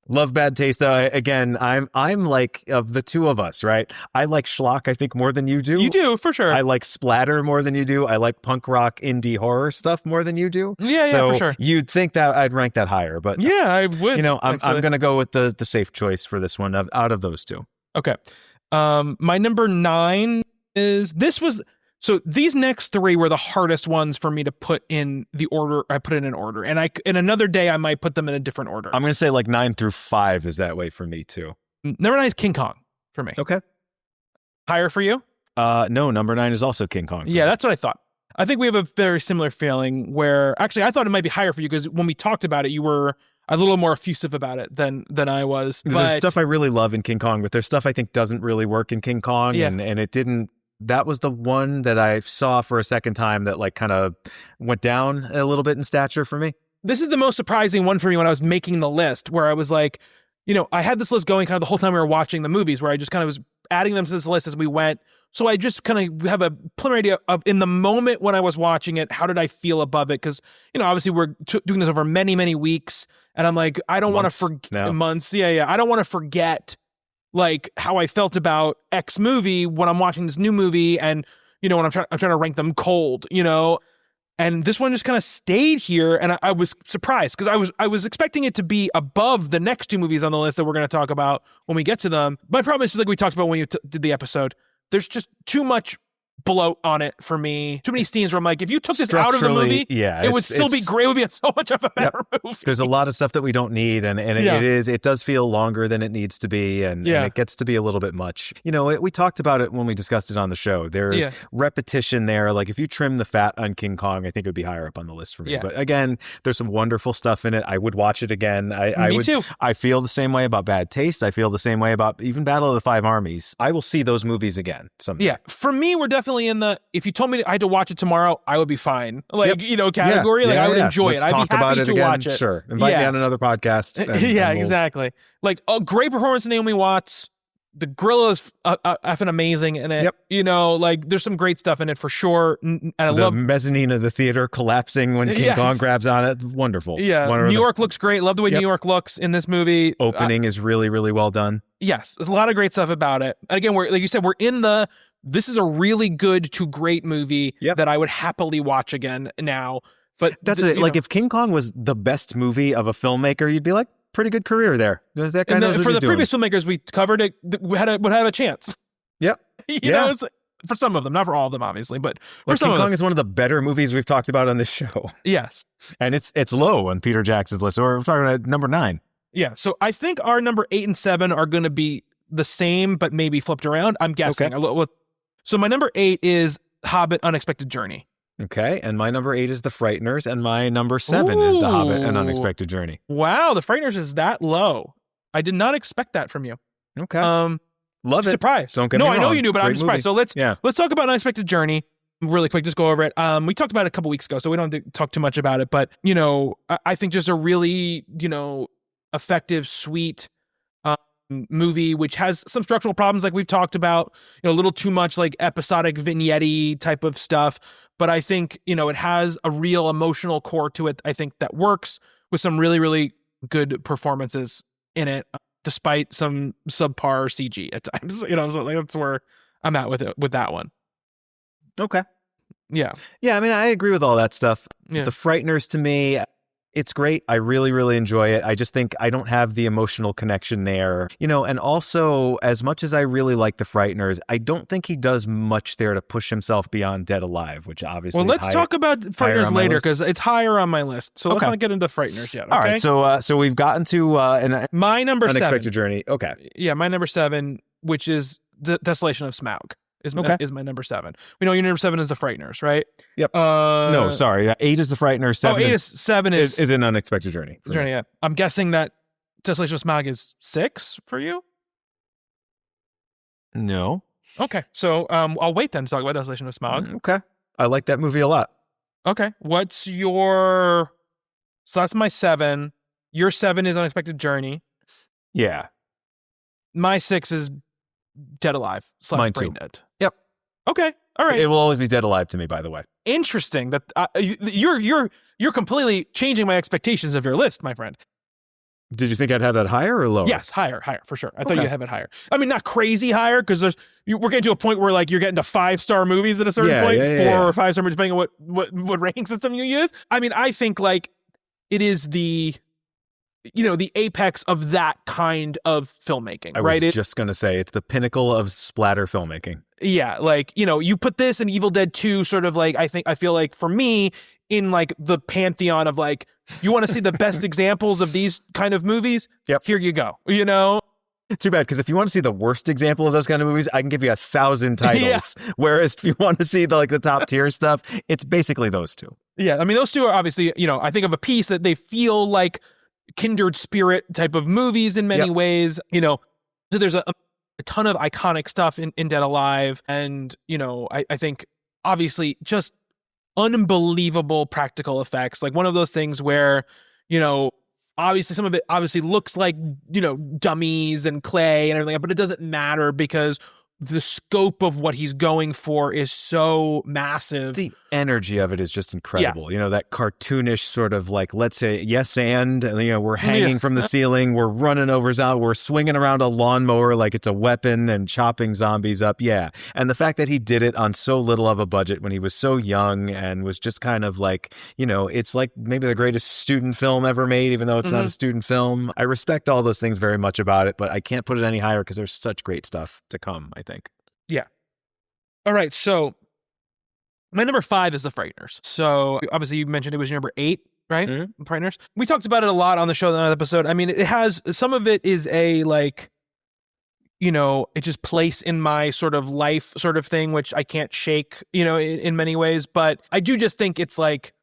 Love Bad Taste, though. Again, I'm like, of the two of us, right? I like schlock, I think, more than you do. You do, for sure. I like splatter more than you do. I like punk rock, indie horror stuff more than you do. Yeah, for sure. You'd think that I'd rank that higigher, but yeah, I would. I'm going to go with the safe choice for this one out of those two. Okay. My number 9 is, so these next 3 were the hardest ones for me to put in the order. I put it in order, and in another day I might put them in a different order. I'm going to say like 9 through 5 is that way for me too. Number 9 is King Kong for me. Okay. Higher for you? No, number 9 is also King Kong. Yeah, that's what I thought. I think we have a very similar feeling where, actually, I thought it might be higher for you because when we talked about it, you were a little more effusive about it than I was. There's stuff I really love in King Kong, but there's stuff I think doesn't really work in King Kong, and it didn't. That was the one that I saw for a second time that like kind of went down a little bit in stature for me. This is the most surprising one for me when I was making the list, where I was like, I had this list going kind of the whole time we were watching the movies, where I just kind of was adding them to this list as we went. So I just kind of have a preliminary idea of, in the moment when I was watching it, how did I feel above it? Because, obviously we're doing this over many, many weeks. And I'm like, I don't want to forget months. Yeah. I don't want to forget like how I felt about X movie when I'm watching this new movie, and when I'm trying to rank them cold, and this one just kind of stayed here, and I was surprised because I was expecting it to be above the next 2 movies on the list that we're going to talk about when we get to them. My problem is, like we talked about when you did the episode, there's just too much bloat on it for me. Too many scenes where I'm like, if you took this out of the movie, it would still be great. It would be so much of a better movie. There's a lot of stuff that we don't need, and it does feel longer than it needs to be, and it gets to be a little bit much. We talked about it when we discussed it on the show. There's repetition there. Like if you trim the fat on King Kong, I think it would be higher up on the list for me. But again, there's some wonderful stuff in it. I would watch it again. Me too. I feel the same way about Bad Taste. I feel the same way about even Battle of the Five Armies. I will see those movies again someday. Yeah, for me, we're definitely in the, if you told me I had to watch it tomorrow, I would be fine. Like, category, I would enjoy it. I'd be happy to watch it. Sure. Invite me on another podcast. Exactly. Like a great performance of Naomi Watts. the gorilla is effing amazing in it. Yep. You know, like there's some great stuff in it for sure. And I the love mezzanine of the theater collapsing when King Kong grabs on it. Wonderful. Yeah. New York looks great. Love the way New York looks in this movie. Opening is really, really well done. Yes. There's a lot of great stuff about it. And again, like you said, this is a really good to great movie that I would happily watch again now. But that's it. Like if King Kong was the best movie of a filmmaker, you'd be like, pretty good career there. That guy knows what for he's the previous filmmakers we covered, it would have a chance. Yep. You know, it's, for some of them, not for all of them, obviously, but for some King of them. Kong is one of the better movies we've talked about on this show. Yes, and it's low on Peter Jackson's list. Or I'm sorry, number 9. Yeah. So I think our number 8 and 7 are going to be the same, but maybe flipped around. I'm guessing. Okay. So my number 8 is Hobbit: Unexpected Journey. Okay, and my number 8 is The Frighteners, and my number 7 is The Hobbit: An Unexpected Journey. Wow, The Frighteners is that low. I did not expect that from you. Okay. Love it. Surprised. Don't get me wrong. I know you knew, but Great I'm surprised. movie. So let's talk about Unexpected Journey really quick. Just go over it. We talked about it a couple weeks ago, so we don't have to talk too much about it. But you know, I think just a really effective, sweet movie, which has some structural problems, like we've talked about. A little too much like episodic vignette type of stuff. But I think, it has a real emotional core to it. I think that works with some really, really good performances in it, despite some subpar CG at times. So that's where I'm at with it, with that one. Okay. Yeah. Yeah, I mean, I agree with all that stuff. Yeah. The Frighteners, to me, it's great. I really, really enjoy it. I just think I don't have the emotional connection there. And also, as much as I really like The Frighteners, I don't think he does much there to push himself beyond Dead Alive, which obviously Well, let's talk about Frighteners later, because it's higher on my list. So let's not get into Frighteners yet, okay? All right, so we've gotten to my number 7. Unexpected Journey. Okay. Yeah, my number 7, which is Desolation of Smaug. Is my number 7. We know your number 7 is The Frighteners, right? Yep. No, sorry. 8 is The Frighteners. 7 is an Unexpected Journey. Yeah. I'm guessing that Desolation of Smaug is 6 for you? No. Okay. So I'll wait then to talk about Desolation of Smaug. Okay. I like that movie a lot. Okay. So that's my 7. Your 7 is Unexpected Journey. Yeah. My 6 is Dead Alive / Mine Brain too. Dead. Yep. Okay. All right. It will always be Dead Alive to me, by the way. Interesting that you're completely changing my expectations of your list, my friend. Did you think I'd have that higher or lower? Yes, higher for sure. I thought you'd have it higher. I mean, not crazy higher, because we're getting to a point where like you're getting to 5-star movies at a certain point, 4 or 5-star movies, depending on what ranking system you use. I mean, I think like it is the apex of that kind of filmmaking, right? I was just going to say, it's the pinnacle of splatter filmmaking. Yeah, like, you put this in Evil Dead 2 sort of like, I feel like for me, in like the pantheon of like, you want to see the best examples of these kind of movies? Yep. Here you go, Too bad, because if you want to see the worst example of those kind of movies, I can give you 1,000 titles. Yeah. Whereas if you want to see the top tier stuff, it's basically those two. Yeah, I mean, those two are obviously, I think of a piece that they feel like kindred spirit type of movies in many ways. So there's a ton of iconic stuff in Dead Alive, and I think obviously just unbelievable practical effects, like one of those things where obviously some of it obviously looks like dummies and clay and everything, but it doesn't matter because the scope of what he's going for is so massive. The energy of it is just incredible. Yeah. That cartoonish sort of like, let's say, yes, and we're hanging from the ceiling, we're running over, we're swinging around a lawnmower like it's a weapon and chopping zombies up. Yeah. And the fact that he did it on so little of a budget when he was so young and was just kind of like, it's like maybe the greatest student film ever made, even though it's not a student film. I respect all those things very much about it, but I can't put it any higher because there's such great stuff to come, I think. Yeah. All right. So my number 5 is The Frighteners. So obviously you mentioned it was your number 8, right? Mm-hmm. Frighteners. We talked about it a lot on the show in that episode. I mean, it has, some of it is a like, it just place in my sort of life sort of thing, which I can't shake, in many ways. But I do just think it's like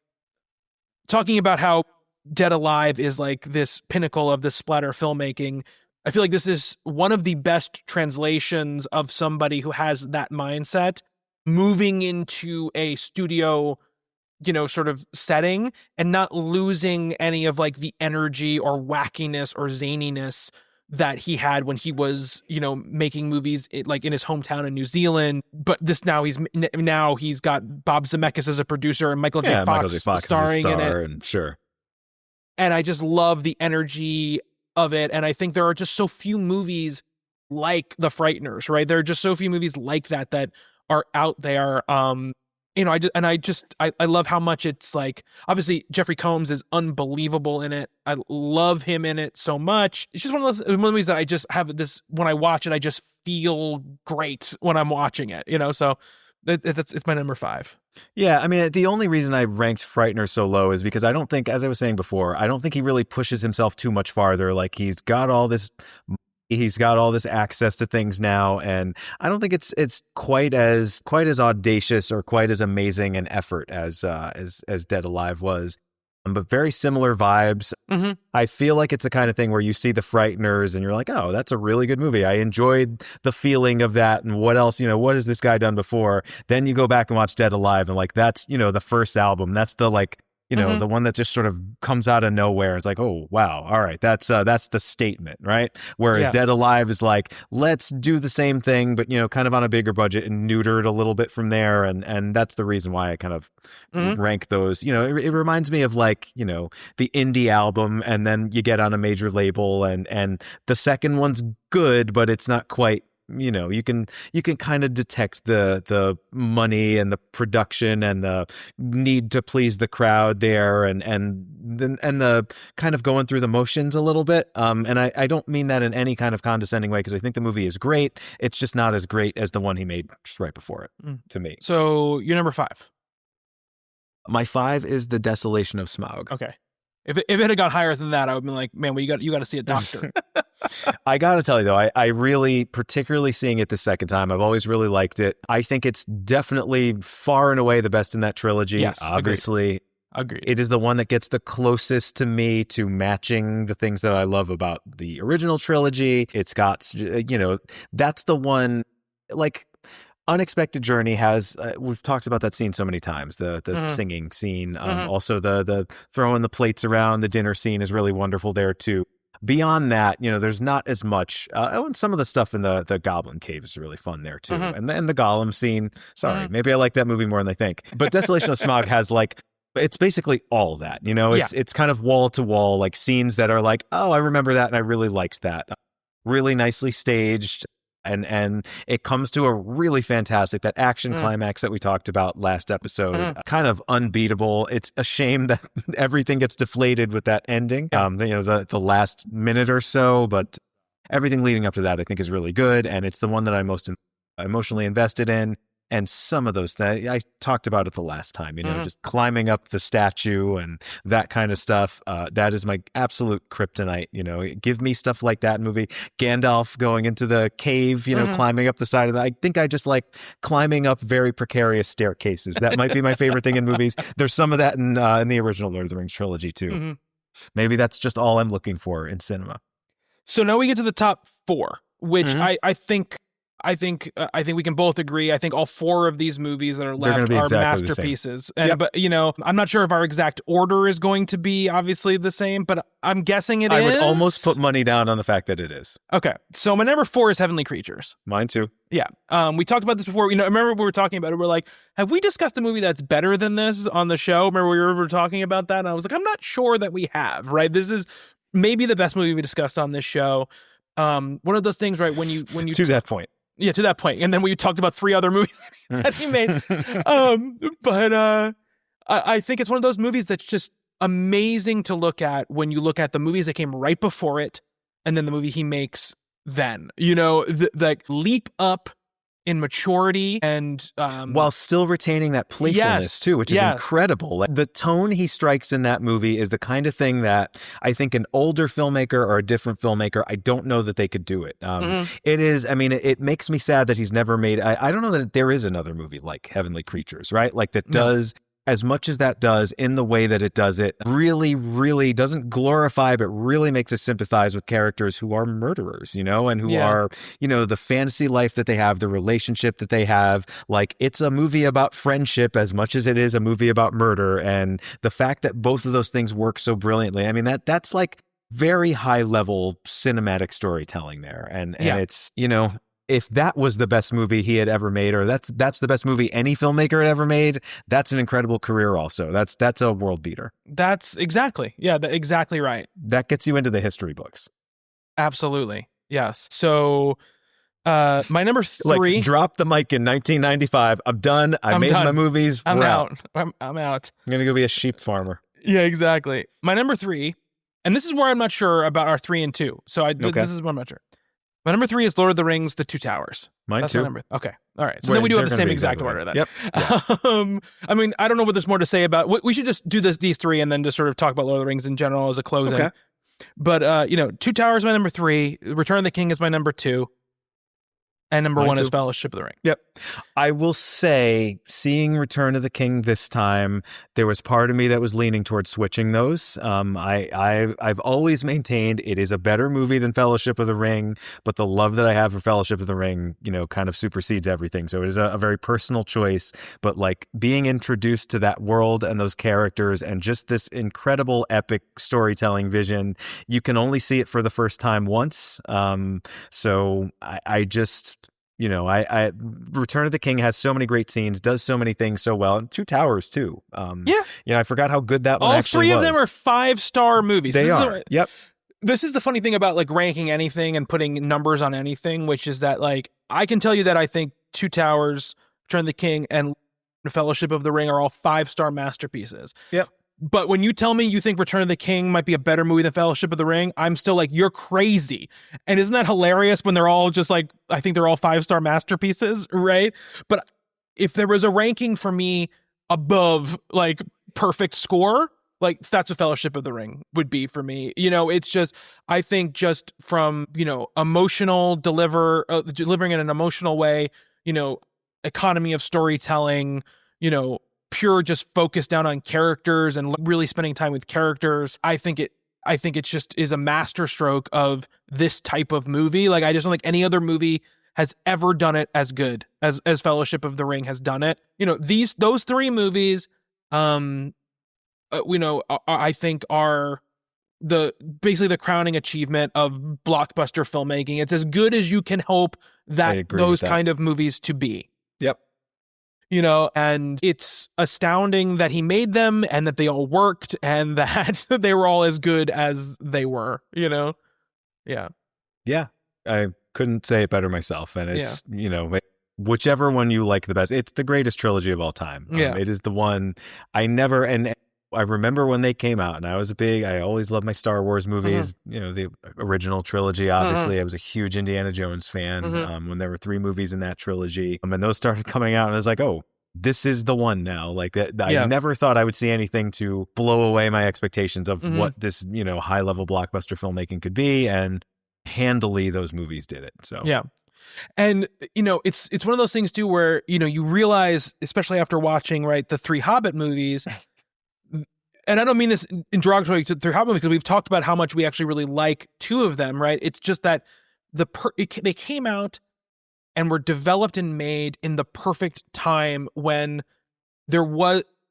talking about how Dead Alive is like this pinnacle of this splatter filmmaking. I feel like this is one of the best translations of somebody who has that mindset moving into a studio, sort of setting and not losing any of like the energy or wackiness or zaniness that he had when he was, making movies like in his hometown in New Zealand. But now he's got Bob Zemeckis as a producer and Michael J. Fox starring in it. And sure. And I just love the energy of it. And I think there are just so few movies like The Frighteners, right? There are just so few movies like that are out there. I love how much it's like, obviously Jeffrey Combs is unbelievable in it. I love him in it so much. It's just one of those movies that I just have this, when I watch it, I just feel great when I'm watching it, so it's my number 5. Yeah, I mean, the only reason I ranked Frightener so low is because I don't think, as I was saying before, I don't think he really pushes himself too much farther. Like he's got all this access to things now, and I don't think it's quite as audacious or quite as amazing an effort as Dead Alive was. But very similar vibes. Mm-hmm. I feel like it's the kind of thing where you see The Frighteners and you're like, oh, that's a really good movie. I enjoyed the feeling of that. And what else, what has this guy done before? Then you go back and watch Dead Alive and like, that's, the first album. That's the the one that just sort of comes out of nowhere. It's like, oh, wow. All right. That's the statement, right? Whereas Dead Alive is like, let's do the same thing, but, kind of on a bigger budget and neuter it a little bit from there. And that's the reason why I kind of rank those. It reminds me of like, the indie album, and then you get on a major label and the second one's good, but it's not quite, you can kind of detect the money and the production and the need to please the crowd there and the kind of going through the motions a little bit. And I don't mean that in any kind of condescending way, because I think the movie is great. It's just not as great as the one he made just right before it to me. So your number 5. My 5 is The Desolation of Smaug. Okay. If it had got higher than that, I would be like, man, well, you got to see a doctor. I got to tell you, though, I really, particularly seeing it the second time, I've always really liked it. I think it's definitely far and away the best in that trilogy. Yes, obviously. Agreed. It is the one that gets the closest to me to matching the things that I love about the original trilogy. It's got, that's the one, like, Unexpected Journey has, we've talked about that scene so many times, the singing scene. Also, the throwing the plates around, the dinner scene is really wonderful there, too. Beyond that, there's not as much. And some of the stuff in the Goblin Cave is really fun there, too. And the Gollum scene, maybe I like that movie more than I think. But Desolation of Smaug has, like, it's basically all that, It's kind of wall to wall, like, scenes that are like, oh, I remember that, and I really liked that. Really nicely staged. And it comes to a really fantastic, that action climax that we talked about last episode, kind of unbeatable. It's a shame that everything gets deflated with that ending, the last minute or so, but everything leading up to that I think is really good, and it's the one that I'm most emotionally invested in. And some of those things, I talked about it the last time, just climbing up the statue and that kind of stuff. That is my absolute kryptonite. Give me stuff like that in movie. Gandalf going into the cave, climbing up the side of that. I think I just like climbing up very precarious staircases. That might be my favorite thing in movies. There's some of that in the original Lord of the Rings trilogy too. Maybe that's just all I'm looking for in cinema. So now we get to the top 4, which I think we can both agree. I think all 4 of these movies that are left are exactly masterpieces. But, I'm not sure if our exact order is going to be obviously the same, but I'm guessing it is. I would almost put money down on the fact that it is. Okay. So my number 4 is Heavenly Creatures. Mine too. Yeah. We talked about this before. I remember we were talking about it. We're like, have we discussed a movie that's better than this on the show? Remember we were talking about that? And I was like, I'm not sure that we have, right? This is maybe the best movie we discussed on this show. One of those things, right? When you to that point. Yeah, to that point. And then we talked about 3 other movies that he made. But I think it's one of those movies that's just amazing to look at when you look at the movies that came right before it and then the movie he makes then. The leap up in maturity and while still retaining that playfulness too, which is incredible. Like, the tone he strikes in that movie is the kind of thing that I think an older filmmaker or a different filmmaker, I don't know that they could do it. It is, it makes me sad that he's never made, I don't know that there is another movie like Heavenly Creatures, right? Like that does as much as that does in the way that it does it, really, really doesn't glorify, but really makes us sympathize with characters who are murderers, and who are, the fantasy life that they have, the relationship that they have. Like, it's a movie about friendship as much as it is a movie about murder. And the fact that both of those things work so brilliantly, that's like, very high level cinematic storytelling there. And it's, you know, if that was the best movie he had ever made, or that's the best movie any filmmaker had ever made, that's an incredible career also. That's a world beater. That's exactly. Yeah, exactly right. That gets you into the history books. Absolutely. Yes. So my number 3. Like, drop the mic in 1995. I'm done. I'm made done. My movies. I'm out. I'm out. I'm going to go be a sheep farmer. Yeah, exactly. My number 3, and this is where I'm not sure about our 3 and 2. So this is where I'm not sure. My number 3 is Lord of the Rings, The Two Towers. Mine That's too. My number. Okay. All right. So then we do have the same exact order then. Yep. Yeah. I mean, I don't know what there's more to say about. We should just do these 3 and then just sort of talk about Lord of the Rings in general as a closing. Okay. But Two Towers is my number 3. Return of the King is my number 2. And number 1 is Fellowship of the Ring. Yep. I will say, seeing Return of the King this time, there was part of me that was leaning towards switching those. I've always maintained it is a better movie than Fellowship of the Ring, but the love that I have for Fellowship of the Ring, you know, kind of supersedes everything. So it is a very personal choice, but like being introduced to that world and those characters and just this incredible epic storytelling vision, you can only see it for the first time once. So I just... You know, I Return of the King has so many great scenes, does so many things so well, and Two Towers too. You know, I forgot how good that one actually was. All 3 of them are 5-star movies. They are. Yep. This is the funny thing about like ranking anything and putting numbers on anything, which is that like I can tell you that I think Two Towers, Return of the King, and Fellowship of the Ring are all 5-star masterpieces. Yep. But when you tell me you think Return of the King might be a better movie than Fellowship of the Ring, I'm still like, you're crazy. And isn't that hilarious when they're all just like, I think they're all 5-star masterpieces, right? But if there was a ranking for me above like perfect score, like that's a Fellowship of the Ring would be for me. You know, it's just, I think just from, you know, emotional delivering in an emotional way, you know, economy of storytelling, you know, pure just focus down on characters and really spending time with characters. I think it just is a masterstroke of this type of movie. Like I just don't think any other movie has ever done it as good as Fellowship of the Ring has done it. You know, those 3 movies, I think are basically the crowning achievement of blockbuster filmmaking. It's as good as you can hope that those kind of movies to be. Yep. You know, and it's astounding that he made them and that they all worked and that they were all as good as they were, you know? Yeah. Yeah. I couldn't say it better myself. And it's, you know, whichever one you like the best, it's the greatest trilogy of all time. It is the one and I remember when they came out and I always loved my Star Wars movies, you know, the original trilogy, obviously. I was a huge Indiana Jones fan when there were 3 movies in that trilogy. And those started coming out and I was like, oh, this is the one now. Like that, I never thought I would see anything to blow away my expectations of what this, you know, high level blockbuster filmmaking could be. And handily those movies did it. So, yeah. And, you know, it's one of those things too, where, you know, you realize, especially after watching, right, the 3 Hobbit movies, and I don't mean this in derogatory to 3 Hobbit movies, because we've talked about how much we actually really like 2 of them, right? It's just that they came out and were developed and made in the perfect time when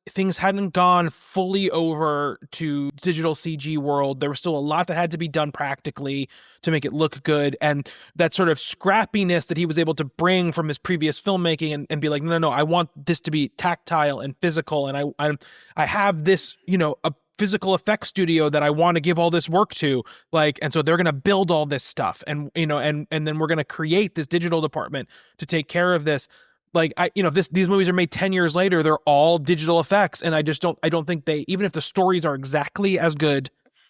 things hadn't gone fully over to digital CG world. There was still a lot that had to be done practically to make it look good. And that sort of scrappiness that he was able to bring from his previous filmmaking and be like, no, I want this to be tactile and physical. And I have this, you know, a physical effects studio that I want to give all this work to, like, and so they're going to build all this stuff and, you know, and then we're going to create this digital department to take care of this. Like these movies are made 10 years later, they're all digital effects. And I don't think even if the stories are exactly as good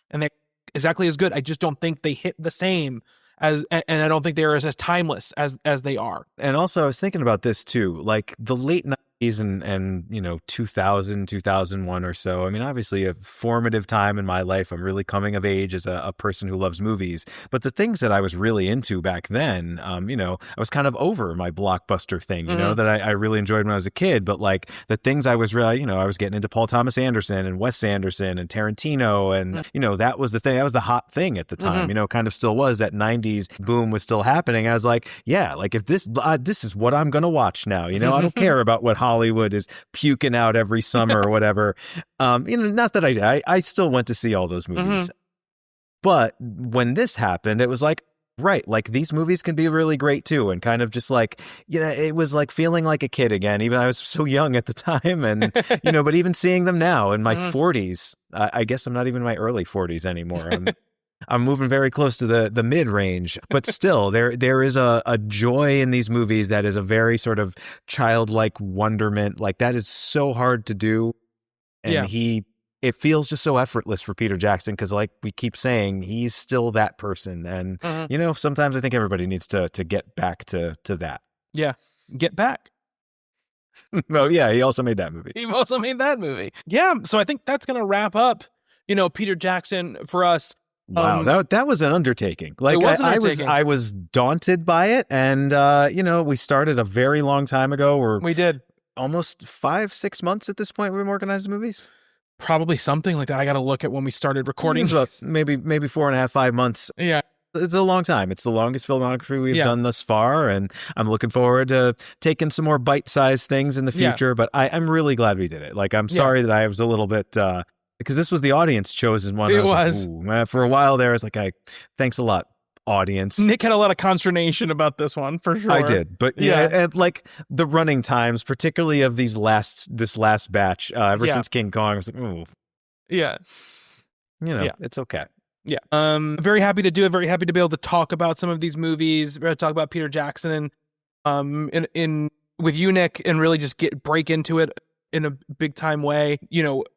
and they're exactly as good, I just don't think they hit the same and I don't think they're as timeless as they are. And also I was thinking about this too, like the late 90s and you know, 2000, 2001 or so. I mean, obviously a formative time in my life. I'm really coming of age as a person who loves movies. But the things that I was really into back then, you know, I was kind of over my blockbuster thing, you know, that I really enjoyed when I was a kid. But like the things I was really, you know, I was getting into Paul Thomas Anderson and Wes Anderson and Tarantino. And, you know, that was the thing. That was the hot thing at the time, you know, kind of still was. That 90s boom was still happening. I was like, yeah, like if this is what I'm going to watch now, you know, I don't care about what Hollywood is puking out every summer or whatever. You know, not that I still went to see all those movies. But when this happened, it was like, right, like these movies can be really great too, and kind of just like, it was like feeling like a kid again, even I was so young at the time, and but even seeing them now in my 40s, I guess I'm not even in my early 40s anymore. I'm moving very close to the mid-range, but still there is a joy in these movies that is a very sort of childlike wonderment. Like that is so hard to do, and it feels just so effortless for Peter Jackson because, like we keep saying, he's still that person. And, sometimes I think everybody needs to get back to that. Yeah. Get back. Well, yeah, he also made that movie. Yeah. So I think that's going to wrap up, Peter Jackson for us. Wow, that was an undertaking. Like it was an undertaking. I was daunted by it. And, we started a very long time ago. We did. Almost 5-6 months at this point we've been organizing movies. Probably something like that. I got to look at when we started recording. Maybe 4.5, 5 months. Yeah. It's a long time. It's the longest filmography we've done thus far, and I'm looking forward to taking some more bite-sized things in the future, but I'm really glad we did it. Like, I'm sorry that I was a little bit, because this was the audience-chosen one. It was. Like, man, for a while there, I was like, thanks a lot, audience. Nick had a lot of consternation about this one, for sure. I did, but and like the running times, particularly of this last batch, ever since King Kong, I was like, ooh. Yeah. It's okay. Yeah. Very happy to do it. Very happy to be able to talk about some of these movies. We're going to talk about Peter Jackson in with you, Nick, and really just break into it in a big time way.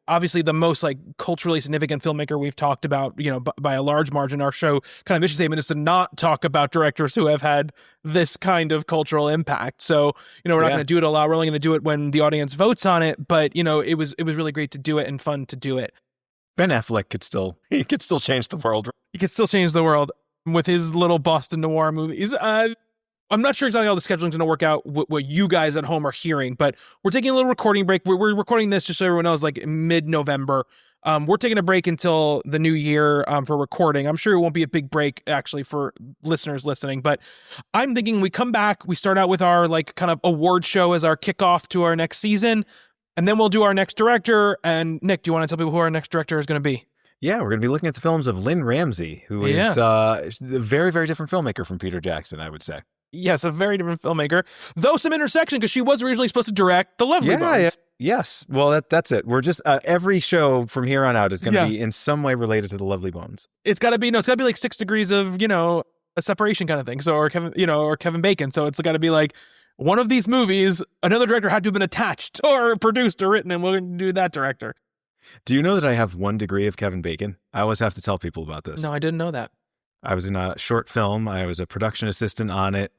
Obviously the most like culturally significant filmmaker we've talked about, by a large margin. Our show kind of mission statement is to not talk about directors who have had this kind of cultural impact. So, we're not going to do it a lot. We're only going to do it when the audience votes on it. But, it was really great to do it and fun to do it. Ben Affleck could still change the world. He could still change the world with his little Boston noir movies. I'm not sure exactly how the scheduling is going to work out, what you guys at home are hearing, but we're taking a little recording break. We're recording this just so everyone knows, like mid-November. We're taking a break until the new year for recording. I'm sure it won't be a big break actually for listeners listening, but I'm thinking we come back, we start out with our like kind of award show as our kickoff to our next season, and then we'll do our next director. And Nick, do you want to tell people who our next director is going to be? Yeah, we're going to be looking at the films of Lynn Ramsey, who is a very, very different filmmaker from Peter Jackson, I would say. Yes, a very different filmmaker, though some intersection because she was originally supposed to direct The Lovely Bones. Yeah. Yes. Well, that's it. We're just every show from here on out is going to be in some way related to The Lovely Bones. It's got to be like 6 degrees of a separation kind of thing. So or Kevin Bacon. So it's got to be like one of these movies. Another director had to have been attached or produced or written, and we're going to do that director. Do you know that I have 1 degree of Kevin Bacon? I always have to tell people about this. No, I didn't know that. I was in a short film. I was a production assistant on it.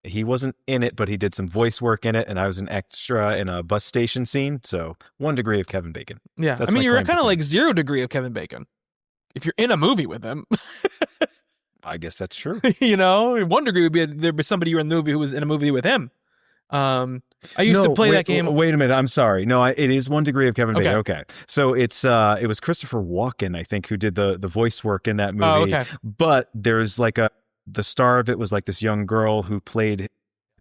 He wasn't in it, but he did some voice work in it, and I was an extra in a bus station scene. So 1 degree of Kevin Bacon. Yeah, I mean, you're kind of like 0 degree of Kevin Bacon if you're in a movie with him. I guess that's true. 1 degree would be there'd be somebody you were in the movie who was in a movie with him. I used to play that game. Wait a minute. I'm sorry. No, it is 1 degree of Kevin Bacon. Okay. So it was Christopher Walken, I think, who did the voice work in that movie. Oh, okay. But there's like the star of it was like this young girl who played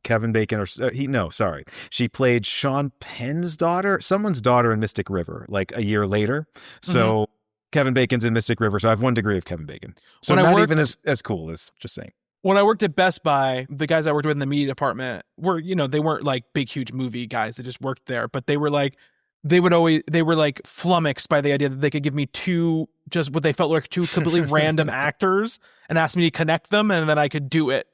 Kevin Bacon, she played Sean Penn's daughter, someone's daughter in Mystic River, like a year later. So Kevin Bacon's in Mystic River. So I have 1 degree of Kevin Bacon. So not even as cool as just saying. When I worked at Best Buy, the guys I worked with in the media department were, they weren't like big, huge movie guys that just worked there, but they were like, they were like flummoxed by the idea that they could give me just what they felt like 2 completely random actors and ask me to connect them, and then I could do it,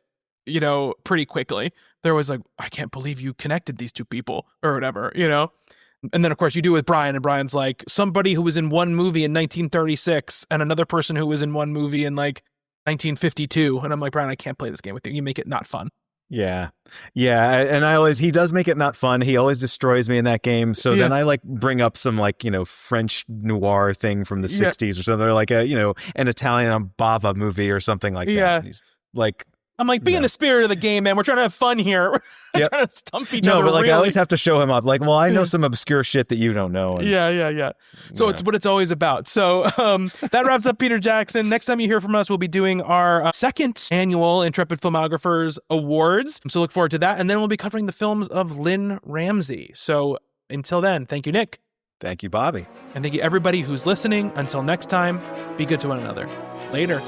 pretty quickly. There was like, I can't believe you connected these 2 people or whatever, And then, of course, you do it with Brian, and Brian's like, somebody who was in 1 movie in 1936 and another person who was in 1 movie in like 1952. And I'm like, Brian, I can't play this game with you. You make it not fun. Yeah. And he does make it not fun. He always destroys me in that game. So then I like bring up some like, French noir thing from the 60s or something, like an Italian Bava movie or something like that. Yeah. He's like, I'm like, be in the spirit of the game, man. We're trying to have fun here. We're trying to stump each other. No, but like really. I always have to show him up. Like, well, I know some obscure shit that you don't know. And, yeah. So it's what it's always about. So that wraps up Peter Jackson. Next time you hear from us, we'll be doing our second annual Intrepid Filmographers Awards. So look forward to that. And then we'll be covering the films of Lynn Ramsey. So until then, thank you, Nick. Thank you, Bobby. And thank you, everybody who's listening. Until next time, be good to one another. Later.